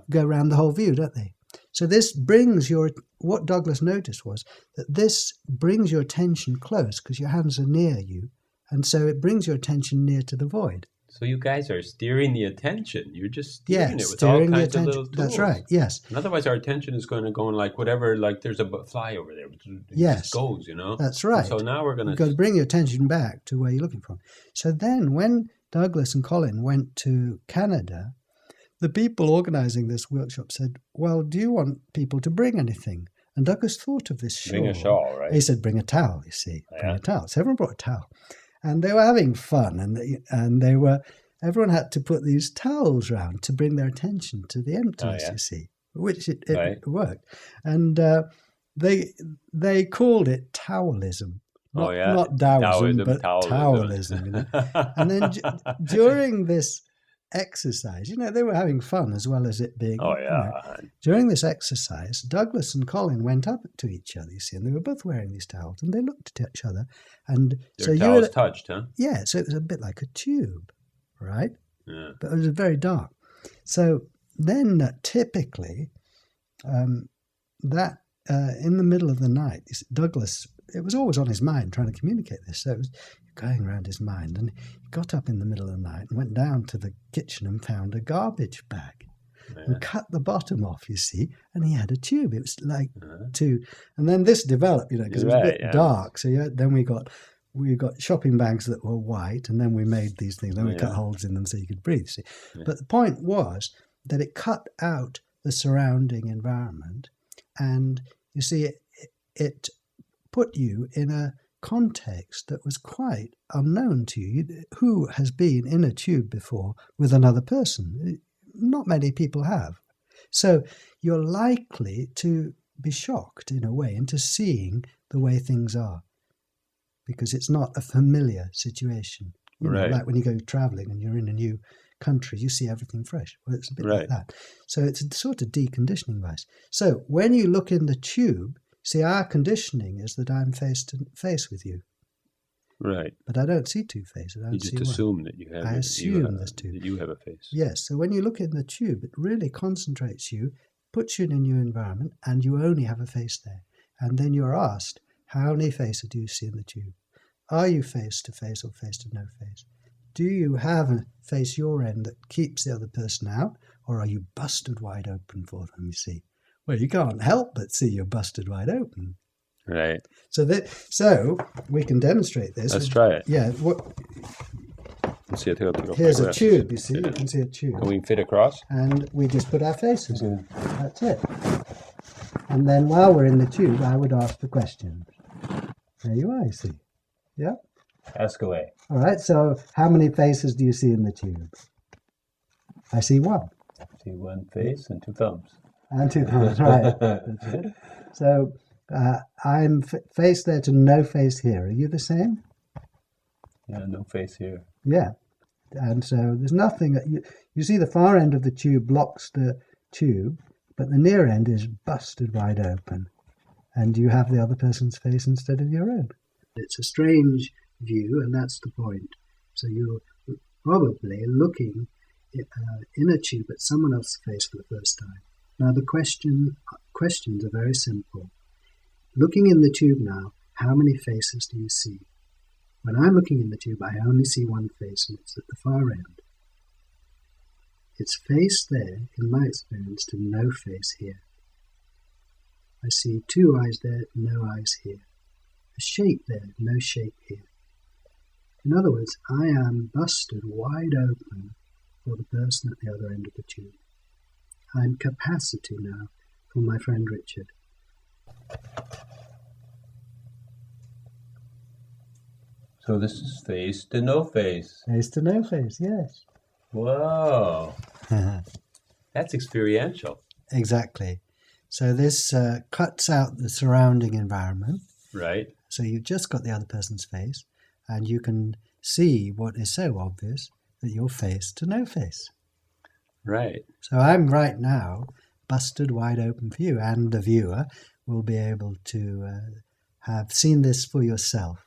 go around the whole view, don't they? So this brings what Douglas noticed was that this brings your attention close because your hands are near you. And so it brings your attention near to the void. So you guys are steering the attention. You're just steering it with all kinds of little tools. That's right, yes. And otherwise our attention is going to go in like whatever, like there's a fly over there. It just goes, That's right. And so now we're going to... You've got to bring your attention back to where you're looking from. So then when Douglas and Colin went to Canada, the people organizing this workshop said, well, do you want people to bring anything? And Douglas thought of this shawl. Bring a shawl, right? He said, bring a towel, you see. Bring a towel. So everyone brought a towel. And they were having fun, and everyone had to put these towels round to bring their attention to the emptiness, you see, which it worked. And they called it Taoism. Not Taoism, but Taoism. And then during this exercise, they were having fun as well as it being. Oh, yeah. During this exercise, Douglas and Colin went up to each other, you see, and they were both wearing these towels, and they looked at each other. And Their towels touched, huh? Yeah, so it was a bit like a tube, right? Yeah. But it was very dark. So then typically, that in the middle of the night, Douglas, it was always on his mind trying to communicate this. So it was going around his mind. And he got up in the middle of the night and went down to the kitchen and found a garbage bag and cut the bottom off, you see. And he had a tube. It was like two. And then this developed, because it was a bit dark. So then we got shopping bags that were white, and then we made these things. Then we cut holes in them so you could breathe. See? Yeah. But the point was that it cut out the surrounding environment, and you see, it put you in a context that was quite unknown to you. Who has been in a tube before with another person? Not many people have. So you're likely to be shocked in a way into seeing the way things are, because it's not a familiar situation. Like when you go traveling and you're in a new country, you see everything fresh. Well, it's a bit like that. So it's a sort of deconditioning device. So when you look in the tube, see, our conditioning is that I'm face to face with you. Right. But I don't see two faces. You just assume that you have. I assume there's two. That you have a face. Yes. So when you look in the tube, it really concentrates you, puts you in a new environment, and you only have a face there. And then you're asked, how many faces do you see in the tube? Are you face to face or face to no face? Do you have a face your end that keeps the other person out, or are you busted wide open for them, you see? Well, you can't help but see you're busted wide open. Right. So we can demonstrate this. Let's try it. Yeah. Let's see. Here's a tube, you see. You can see a tube. Can we fit across? And we just put our faces in. That's it. And then while we're in the tube, I would ask the questions. There you are, you see. Yeah? Ask away. All right, so how many faces do you see in the tube? I see one. I see one face and two thumbs. And two thumbs, right. That's it. So I'm face there to no face here. Are you the same? Yeah, no face here. Yeah. And so there's nothing. You see the far end of the tube blocks the tube, but the near end is busted wide open. And you have the other person's face instead of your own. It's a strange view, and that's the point. So you're probably looking in a tube at someone else's face for the first time. Now the questions are very simple. Looking in the tube now, how many faces do you see? When I'm looking in the tube, I only see one face, and it's at the far end. It's face there, in my experience, to no face here. I see two eyes there, no eyes here. A shape there, no shape here. In other words, I am busted wide open for the person at the other end of the tube. I'm capacity now for my friend Richard. So this is face to no face. Face to no face, yes. Whoa. That's experiential. Exactly. So this cuts out the surrounding environment. Right. So you've just got the other person's face, and you can see what is so obvious, that you're face to no face. Right. So I'm right now busted wide open for you, and the viewer will be able to have seen this for yourself.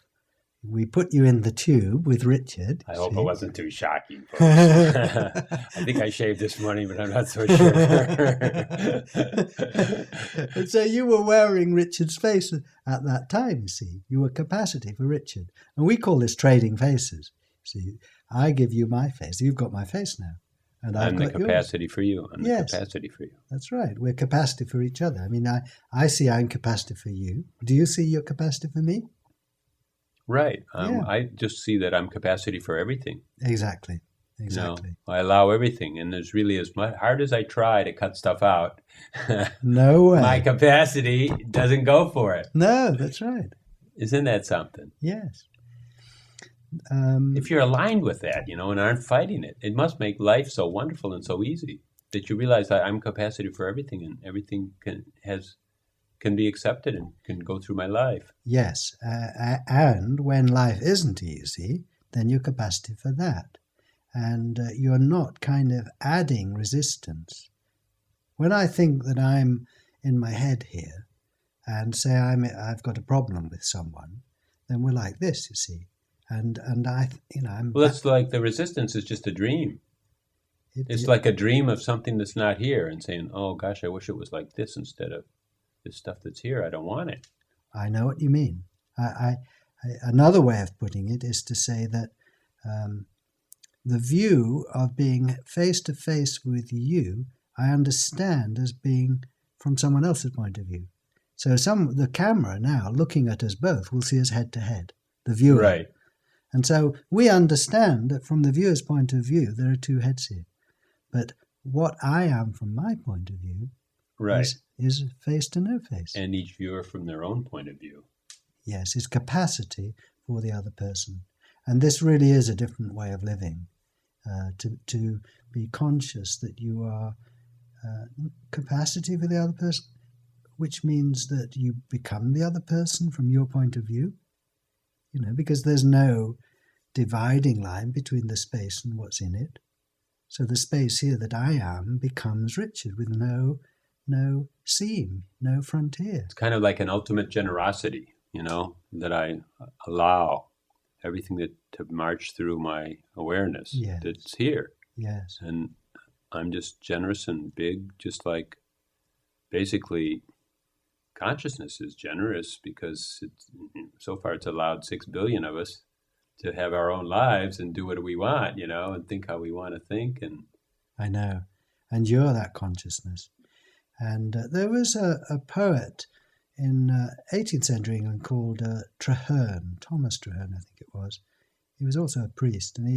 We put you in the tube with Richard. I hope it wasn't too shocking, folks. I think I shaved this morning, but I'm not so sure. And so you were wearing Richard's face at that time, you see. You were capacity for Richard. And we call this trading faces. See, I give you my face. You've got my face now. And I'm the capacity for you. I'm the capacity for you. That's right. We're capacity for each other. I mean, I see I'm capacity for you. Do you see your capacity for me? Right. I just see that I'm capacity for everything. Exactly. I allow everything. And there's really, as hard as I try to cut stuff out, no way. My capacity doesn't go for it. No, that's right. Isn't that something? Yes. If you're aligned with that, and aren't fighting it, it must make life so wonderful and so easy that you realize that I'm capacity for everything, and everything can be accepted and can go through my life. Yes, and when life isn't easy, then you're capacity for that. and you're not kind of adding resistance. When I think that I'm in my head here and say I've got a problem with someone, then we're like this, you see. And I'm. Well, it's like the resistance is just a dream. It's like a dream of something that's not here, and saying, "Oh gosh, I wish it was like this instead of this stuff that's here. I don't want it." I know what you mean. Another way of putting it is to say that the view of being face to face with you, I understand as being from someone else's point of view. So the camera now looking at us both will see us head to head, the viewer. Right. And so we understand that from the viewer's point of view, there are two heads here. But what I am from my point of view is face to no face. And each viewer from their own point of view. Yes, is capacity for the other person. And this really is a different way of living, to be conscious that you are capacity for the other person, which means that you become the other person from your point of view, because there's no dividing line between the space and what's in it. So the space here that I am becomes Richard with no seam, no frontier. It's kind of like an ultimate generosity, that I allow everything to march through my awareness that's here. Yes. And I'm just generous and big, just like basically consciousness is generous because so far it's allowed 6 billion of us to have our own lives and do what we want, and think how we want to think. And I know. And you're that consciousness. And there was a poet in 18th century England called Traherne, Thomas Traherne, I think it was. He was also a priest, and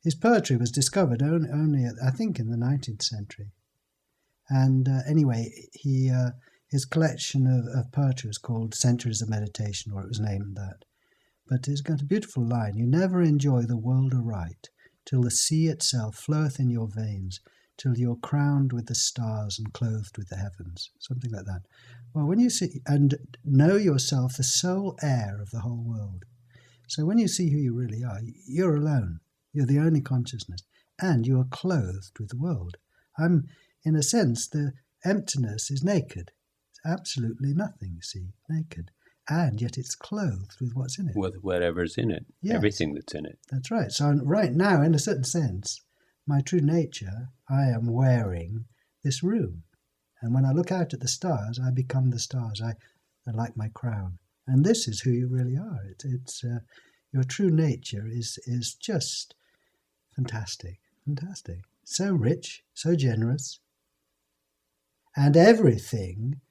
his poetry was discovered only I think, in the 19th century. And anyway, his collection of poetry was called Centuries of Meditation, or it was named that. But it's got a beautiful line: "You never enjoy the world aright, till the sea itself floweth in your veins, till you're crowned with the stars and clothed with the heavens." Something like that. Well, when you see and know yourself the sole heir of the whole world. So when you see who you really are, you're alone. You're the only consciousness. And you are clothed with the world. In a sense, the emptiness is naked. It's absolutely nothing, you see, naked. And yet it's clothed with what's in it. With whatever's in it, yes. Everything that's in it. That's right. So right now, in a certain sense, my true nature, I am wearing this room. And when I look out at the stars, I become the stars. I like my crown. And this is who you really are. It's your true nature is just fantastic, fantastic. So rich, so generous. And everything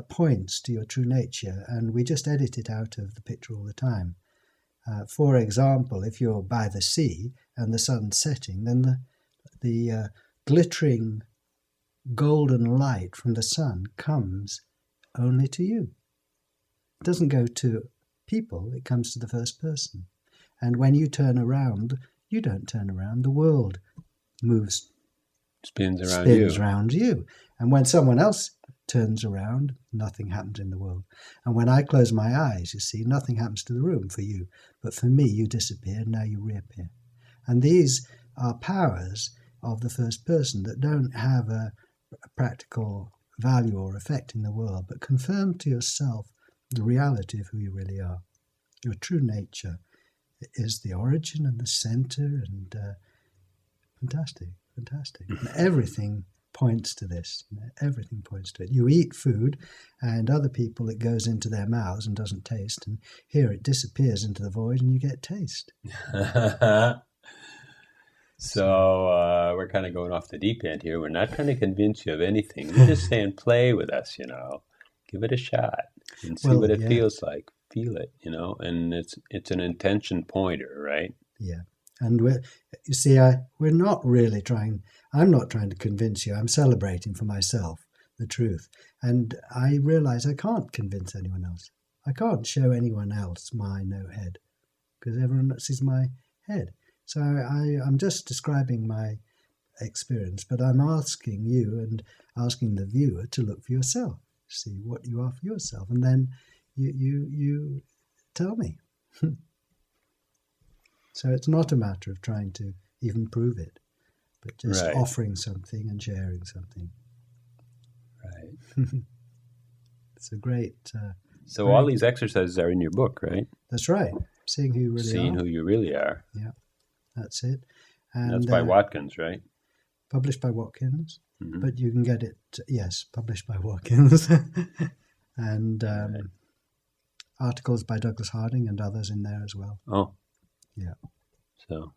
points to your true nature, and we just edit it out of the picture all the time. For example, if you're by the sea and the sun's setting, then the glittering golden light from the sun comes only to you. It doesn't go to people, it comes to the first person. And when you turn around, you don't turn around, the world spins around you. And when someone else turns around, nothing happens in the world. And when I close my eyes, you see, nothing happens to the room for you. But for me, you disappear, now you reappear. And these are powers of the first person that don't have a practical value or effect in the world, but confirm to yourself the reality of who you really are. Your true nature is the origin and the center, and fantastic, fantastic. And everything points to this. Everything points to it. You eat food, and other people it goes into their mouths and doesn't taste, and here it disappears into the void and you get taste. So we're kind of going off the deep end here. We're not trying to convince you of anything. We're just saying play with us, give it a shot and see what it feels like. Feel it, and it's an intention pointer, right? Yeah. And you see, we're not really trying, I'm not trying to convince you, I'm celebrating for myself the truth. And I realize I can't convince anyone else. I can't show anyone else my no head, because everyone sees my head. So I'm just describing my experience, but I'm asking you and asking the viewer to look for yourself, see what you are for yourself, and then you tell me. So it's not a matter of trying to even prove it, but just Right. offering something and sharing something. Right. It's a great... So all these exercises are in your book, right? That's right. Seeing who you really Seeing are. who you really are. Yeah, that's it. And And that's by Watkins, right? published by Watkins, Mhm. but you can get it, yes, published by Watkins. And Right. articles by Douglas Harding and others in there as well. Oh. Yeah. So,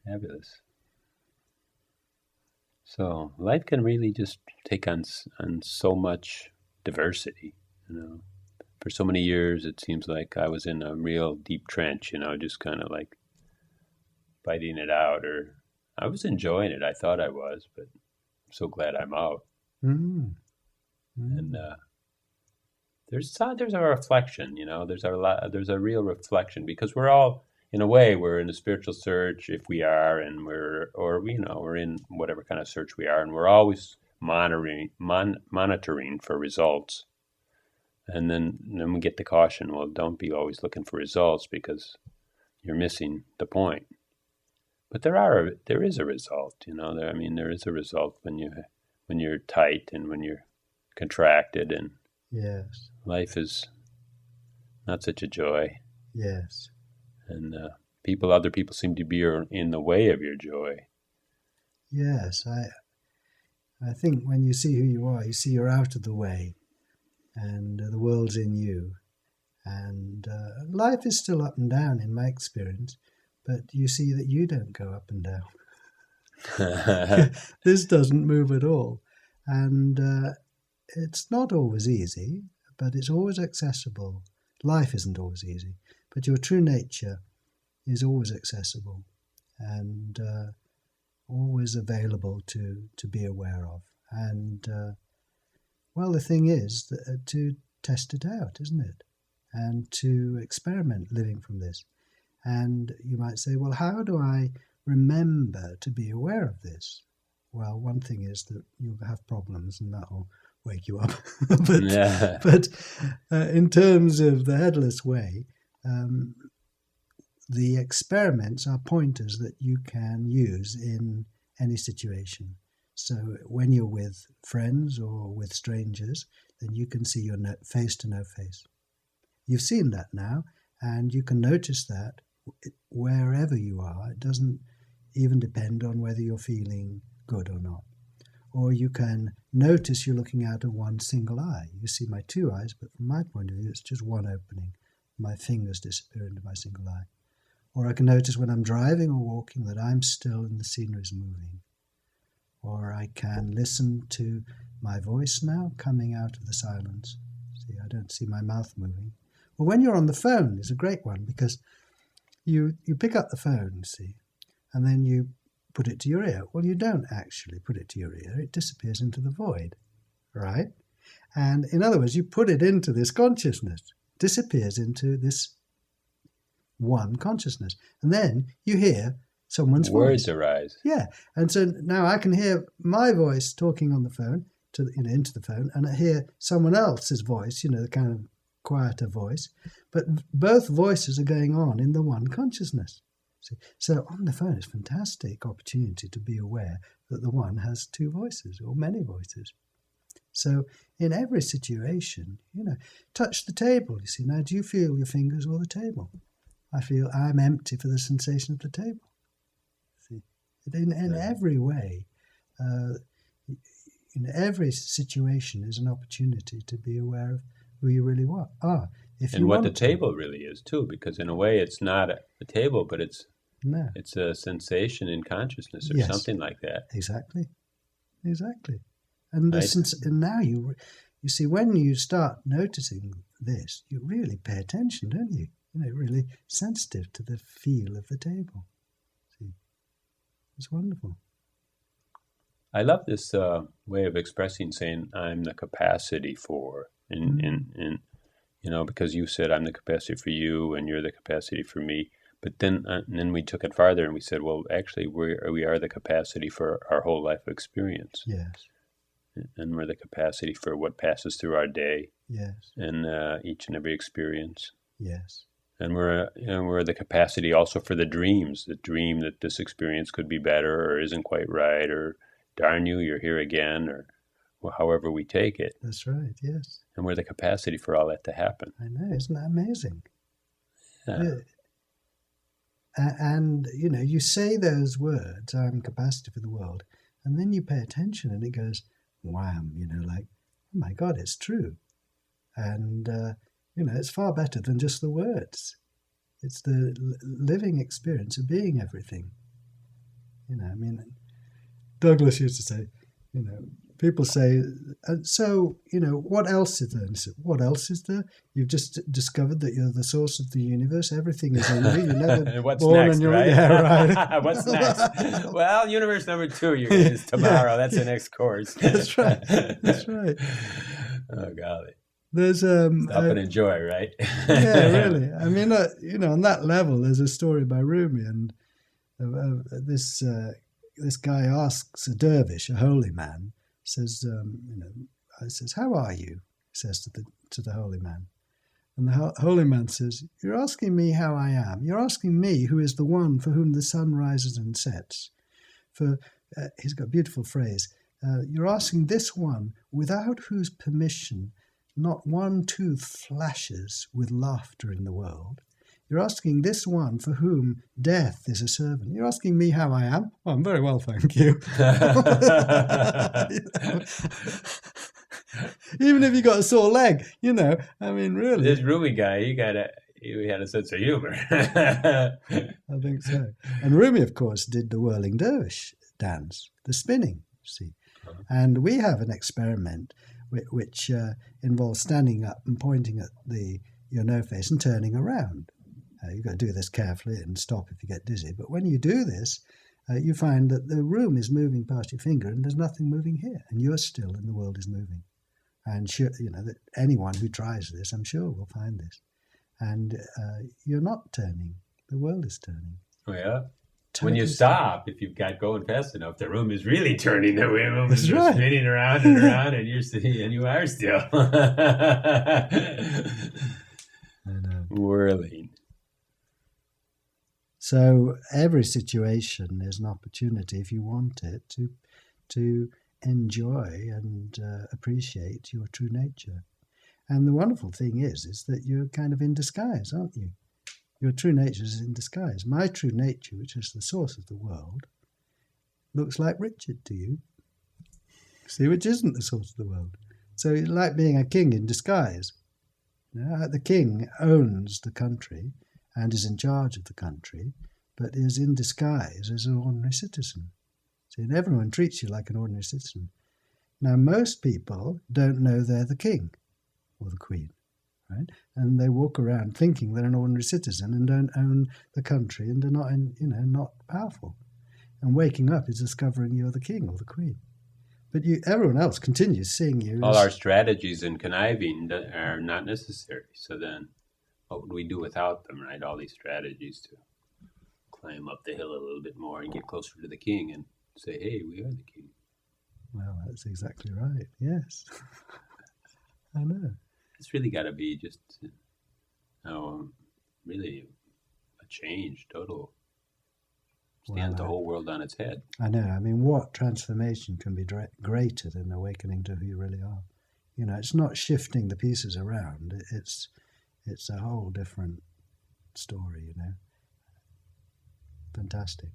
fabulous. So, life can really just take on so much diversity, you know. For so many years, it seems like I was in a real deep trench, you know, just kind of like fighting it out, or I was enjoying it. I thought I was, but I'm so glad I'm out. Mm. And there's a reflection, you know. There's a real reflection, because we're all, in a way, we're in a spiritual search, if we are, and we're in whatever kind of search we are, and we're always monitoring for results. And then we get the caution, well, don't be always looking for results, because you're missing the point. But there is a result, you know. There is a result when you're tight and when you're contracted, and Yes. life is not such a joy. Yes. And other people seem to be in the way of your joy. Yes. I think when you see who you are, you see you're out of the way, and the world's in you. And life is still up and down in my experience, but you see that you don't go up and down. This doesn't move at all. And it's not always easy, but it's always accessible. Life isn't always easy, but your true nature is always accessible and always available to be aware of. And, well, the thing is to test it out, isn't it? And to experiment living from this. And you might say, well, how do I remember to be aware of this? Well, one thing is that you'll have problems and that'll wake you up. But in terms of the headless way, the experiments are pointers that you can use in any situation. So when you're with friends or with strangers, then you can see your face to no face. You've seen that now, and you can notice that wherever you are. It doesn't even depend on whether you're feeling good or not. Or you can notice you're looking out of one single eye. You see my two eyes, but from my point of view, it's just one opening. My fingers disappear into my single eye. Or I can notice when I'm driving or walking that I'm still and the scenery is moving. Or I can listen to my voice now coming out of the silence. See, I don't see my mouth moving. Well, when you're on the phone, it's a great one, because you pick up the phone, see, and then you put it to your ear. Well, you don't actually put it to your ear. It disappears into the void, right? And in other words, you put it into this consciousness, disappears into this one consciousness. And then you hear someone's Words voice. arise. Yeah. And so now I can hear my voice talking on the phone, into the phone, and I hear someone else's voice, the kind of quieter voice. But both voices are going on in the one consciousness. So on the phone, it's a fantastic opportunity to be aware that the one has two voices or many voices. So in every situation, touch the table. You see, now do you feel your fingers or the table? I feel I'm empty for the sensation of the table. See, in every way, in every situation is an opportunity to be aware of who you really are. And what the table really is too, because in a way it's not a table, but it's a sensation in consciousness or something like that. Exactly. And and now you see, when you start noticing this, you really pay attention, don't you? Really sensitive to the feel of the table. See, it's wonderful. I love this way of expressing, saying I'm the capacity for, because you said I'm the capacity for you and you're the capacity for me. But then we took it farther and we said, well, actually, we are the capacity for our whole life experience. Yes. And we're the capacity for what passes through our day. Yes. And each and every experience. Yes. And we're the capacity also for the dreams, the dream that this experience could be better or isn't quite right, or darn you, you're here again, or however we take it. That's right, yes. And we're the capacity for all that to happen. I know, isn't that amazing? Yeah. And, you say those words, I'm capacity for the world, and then you pay attention and it goes, wham, like, oh my God, it's true. And, it's far better than just the words. It's the living experience of being everything. Douglas used to say, people say, so, what else is there? And said, what else is there? You've just discovered that you're the source of the universe. Everything is in you. You're never What's born next, and you're, right? Yeah, right. What's next? Well, universe number 2 is tomorrow. That's the next course. That's right. That's right. Oh, golly. There's Stop and enjoy, right? Yeah, really. On that level, there's a story by Rumi, and this guy asks a dervish, a holy man, says, says, "How are you?" He says to the holy man, and the holy man says, "You're asking me how I am. You're asking me who is the one for whom the sun rises and sets." He's got a beautiful phrase. You're asking this one without whose permission not one tooth flashes with laughter in the world. You're asking this one for whom death is a servant. You're asking me how I am? Oh, I'm very well, thank you. Even if you got a sore leg, really. This Rumi guy, he had a sense of humor. I think so. And Rumi, of course, did the whirling dervish dance, the spinning, see. And we have an experiment which involves standing up and pointing at your no face and turning around. You've got to do this carefully and stop if you get dizzy. But when you do this, you find that the room is moving past your finger and there's nothing moving here. And you're still and the world is moving. And that anyone who tries this, I'm sure, will find this. And you're not turning. The world is turning. Oh, yeah? When you stop, if you've got going fast enough, the room is really turning. The room is spinning around and around, and you are still whirling. So every situation is an opportunity, if you want it, to enjoy and appreciate your true nature. And the wonderful thing is that you're kind of in disguise, aren't you? Your true nature is in disguise. My true nature, which is the source of the world, looks like Richard to you. See, which isn't the source of the world. So it's like being a king in disguise. The king owns the country and is in charge of the country, but is in disguise as an ordinary citizen. See, and everyone treats you like an ordinary citizen. Now, most people don't know they're the king or the queen. Right? And they walk around thinking they're an ordinary citizen and don't own the country and are not, not powerful. And waking up is discovering you're the king or the queen. But everyone else continues seeing you. All our strategies in conniving are not necessary. So then, what would we do without them? Right? All these strategies to climb up the hill a little bit more and get closer to the king and say, "Hey, we are the king." Well, that's exactly right. Yes, I know. It's really got to be just, really a change, total. Stand the whole world on its head. I know. I mean, what transformation can be greater than awakening to who you really are? It's not shifting the pieces around. It's a whole different story, Fantastic.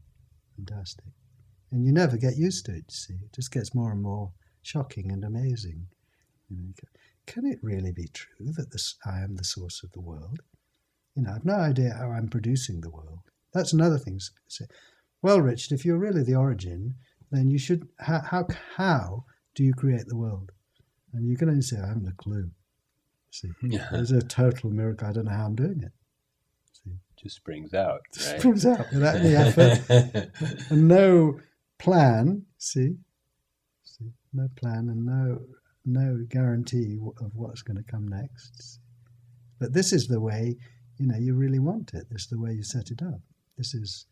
And you never get used to it, you see. It just gets more and more shocking and amazing. Can it really be true that I am the source of the world? I've no idea how I'm producing the world. That's another thing to say. Well, Richard, if you're really the origin, then you should. How do you create the world? And you can only say, I haven't a clue. See, there's a total miracle. I don't know how I'm doing it. See, just springs out. Right? Springs out without any effort, and no plan. See, no plan and no guarantee of what's going to come next. But this is the way, you really want it. This is the way you set it up. This is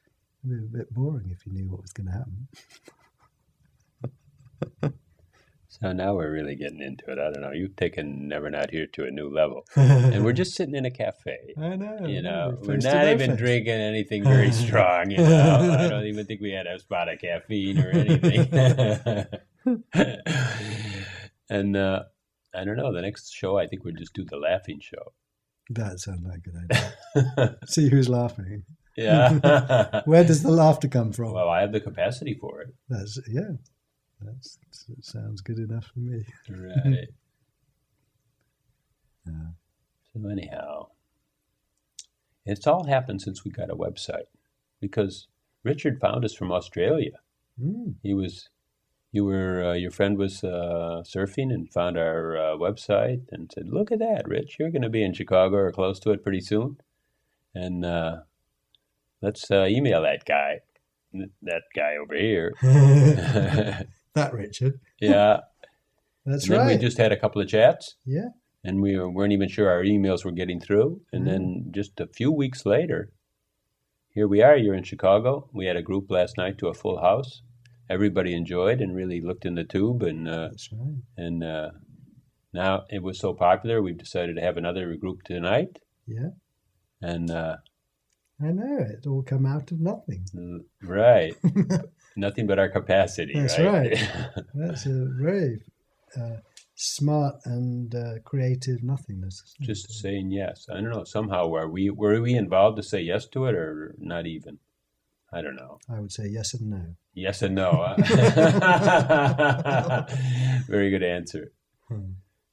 a bit boring if you knew what was going to happen. So now we're really getting into it. I don't know. You've taken Never Not Here to a new level. And we're just sitting in a cafe. I know. You know, we're face to not no even face. drinking anything very strong, you know. I don't even think we had a spot of caffeine or anything. And I don't know, the next show, I think we'll just do the laughing show. That sounds like a good idea. See who's laughing. Yeah. Where does the laughter come from? Well, I have the capacity for it. That sounds good enough for me. Right. Yeah. So anyhow, it's all happened since we got a website, because Richard found us from Australia. Mm. Your friend was surfing and found our website and said, "Look at that, Rich, you're going to be in Chicago or close to it pretty soon. And let's email that guy over here." That Richard. Yeah. That's and then right. we just had a couple of chats. Yeah. And we weren't even sure our emails were getting through. And then just a few weeks later, here we are. You're in Chicago. We had a group last night to a full house. Everybody enjoyed and really looked in the tube. And That's right. And now it was so popular, we've decided to have another group tonight. Yeah. And I know, it all come out of nothing. Right. Nothing but our capacity. That's right. That's a very smart and creative nothingness. Just saying yes. I don't know. Somehow, were we involved to say yes to it, or not even? I don't know. I would say yes and no. Yes and no. Very good answer.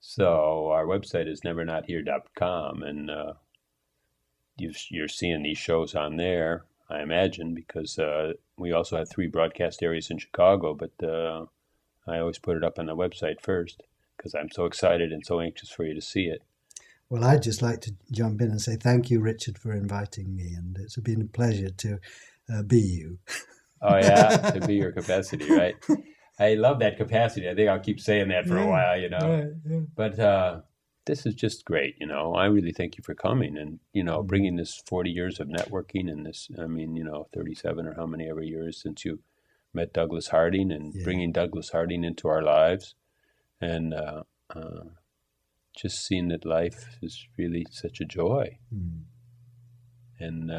So our website is NeverNotHere.com, and you're seeing these shows on there, I imagine, because we also have 3 broadcast areas in Chicago, but I always put it up on the website first because I'm so excited and so anxious for you to see it. Well, I'd just like to jump in and say thank you, Richard, for inviting me, and it's been a pleasure to be you. Oh, yeah, to be your capacity, right? I love that capacity. I think I'll keep saying that for a while, you know. Right, yeah. But this is just great, you know. I really thank you for coming and, you know, bringing this 40 years of networking and this, 37 or how many ever years since you met Douglas Harding, and bringing Douglas Harding into our lives, and just seeing that life is really such a joy. And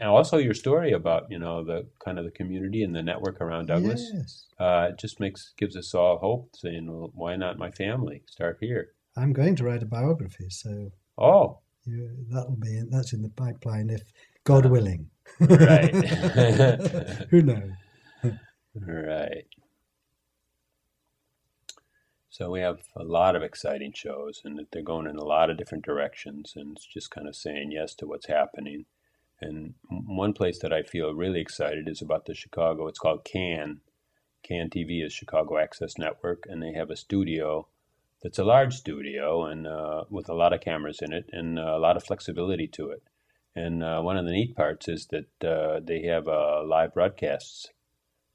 also your story about, you know, the kind of the community and the network around Douglas. Yes. It just gives us all hope, saying, well, why not my family? Start here. I'm going to write a biography, so that's in the pipeline, if God willing. Right. Who knows? Right. So we have a lot of exciting shows, and they're going in a lot of different directions, and it's just kind of saying yes to what's happening. And one place that I feel really excited is about the Chicago. It's called CAN. CAN TV is Chicago Access Network, and they have a studio that's a large studio and with a lot of cameras in it and a lot of flexibility to it. And one of the neat parts is that they have live broadcasts.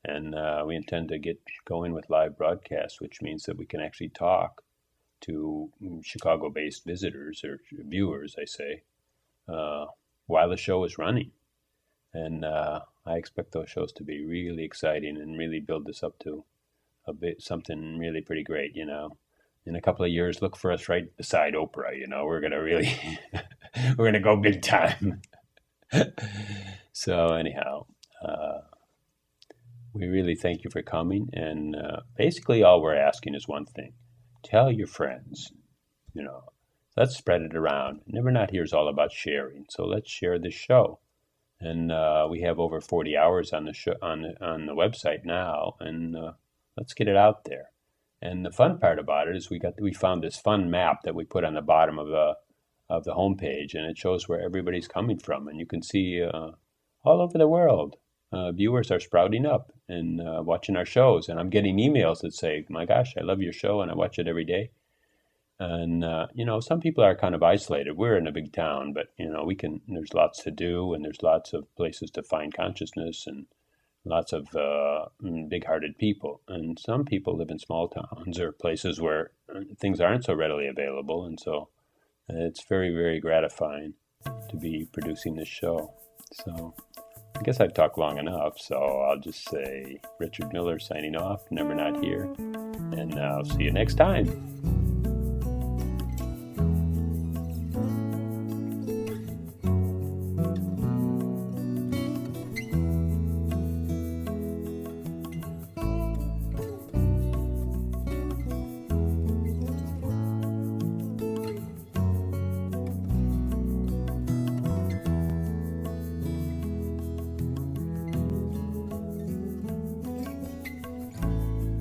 And we intend to get going with live broadcasts, which means that we can actually talk to Chicago-based visitors or viewers, I say, while the show is running. And I expect those shows to be really exciting and really build this up to something really pretty great, you know. In a couple of years, look for us right beside Oprah, you know. We're going to really, we're going to go big time. So anyhow, we really thank you for coming, and basically all we're asking is one thing. Tell your friends, you know, let's spread it around. Never Not Here is all about sharing, so let's share this show. And we have over 40 hours on the show, on the website now, and let's get it out there. And the fun part about it is we found this fun map that we put on the bottom of the homepage, and it shows where everybody's coming from, and you can see all over the world. Viewers are sprouting up and watching our shows, and I'm getting emails that say, "My gosh, I love your show, and I watch it every day." And you know, some people are kind of isolated. We're in a big town, but you know, there's lots to do, and there's lots of places to find consciousness, and lots of big-hearted people. And some people live in small towns or places where things aren't so readily available, and so it's very, very gratifying to be producing this show. So I guess I've talked long enough, so I'll just say Richard Miller signing off, Never Not Here, and I'll see you next time.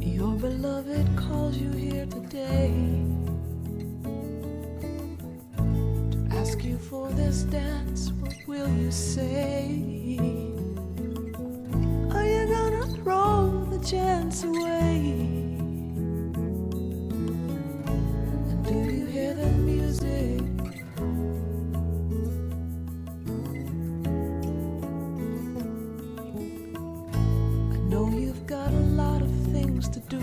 Your beloved calls you here today to ask you for this dance. What will you say? Are you gonna throw the chance away? And do you hear the music? I know you've got a lot of things to do.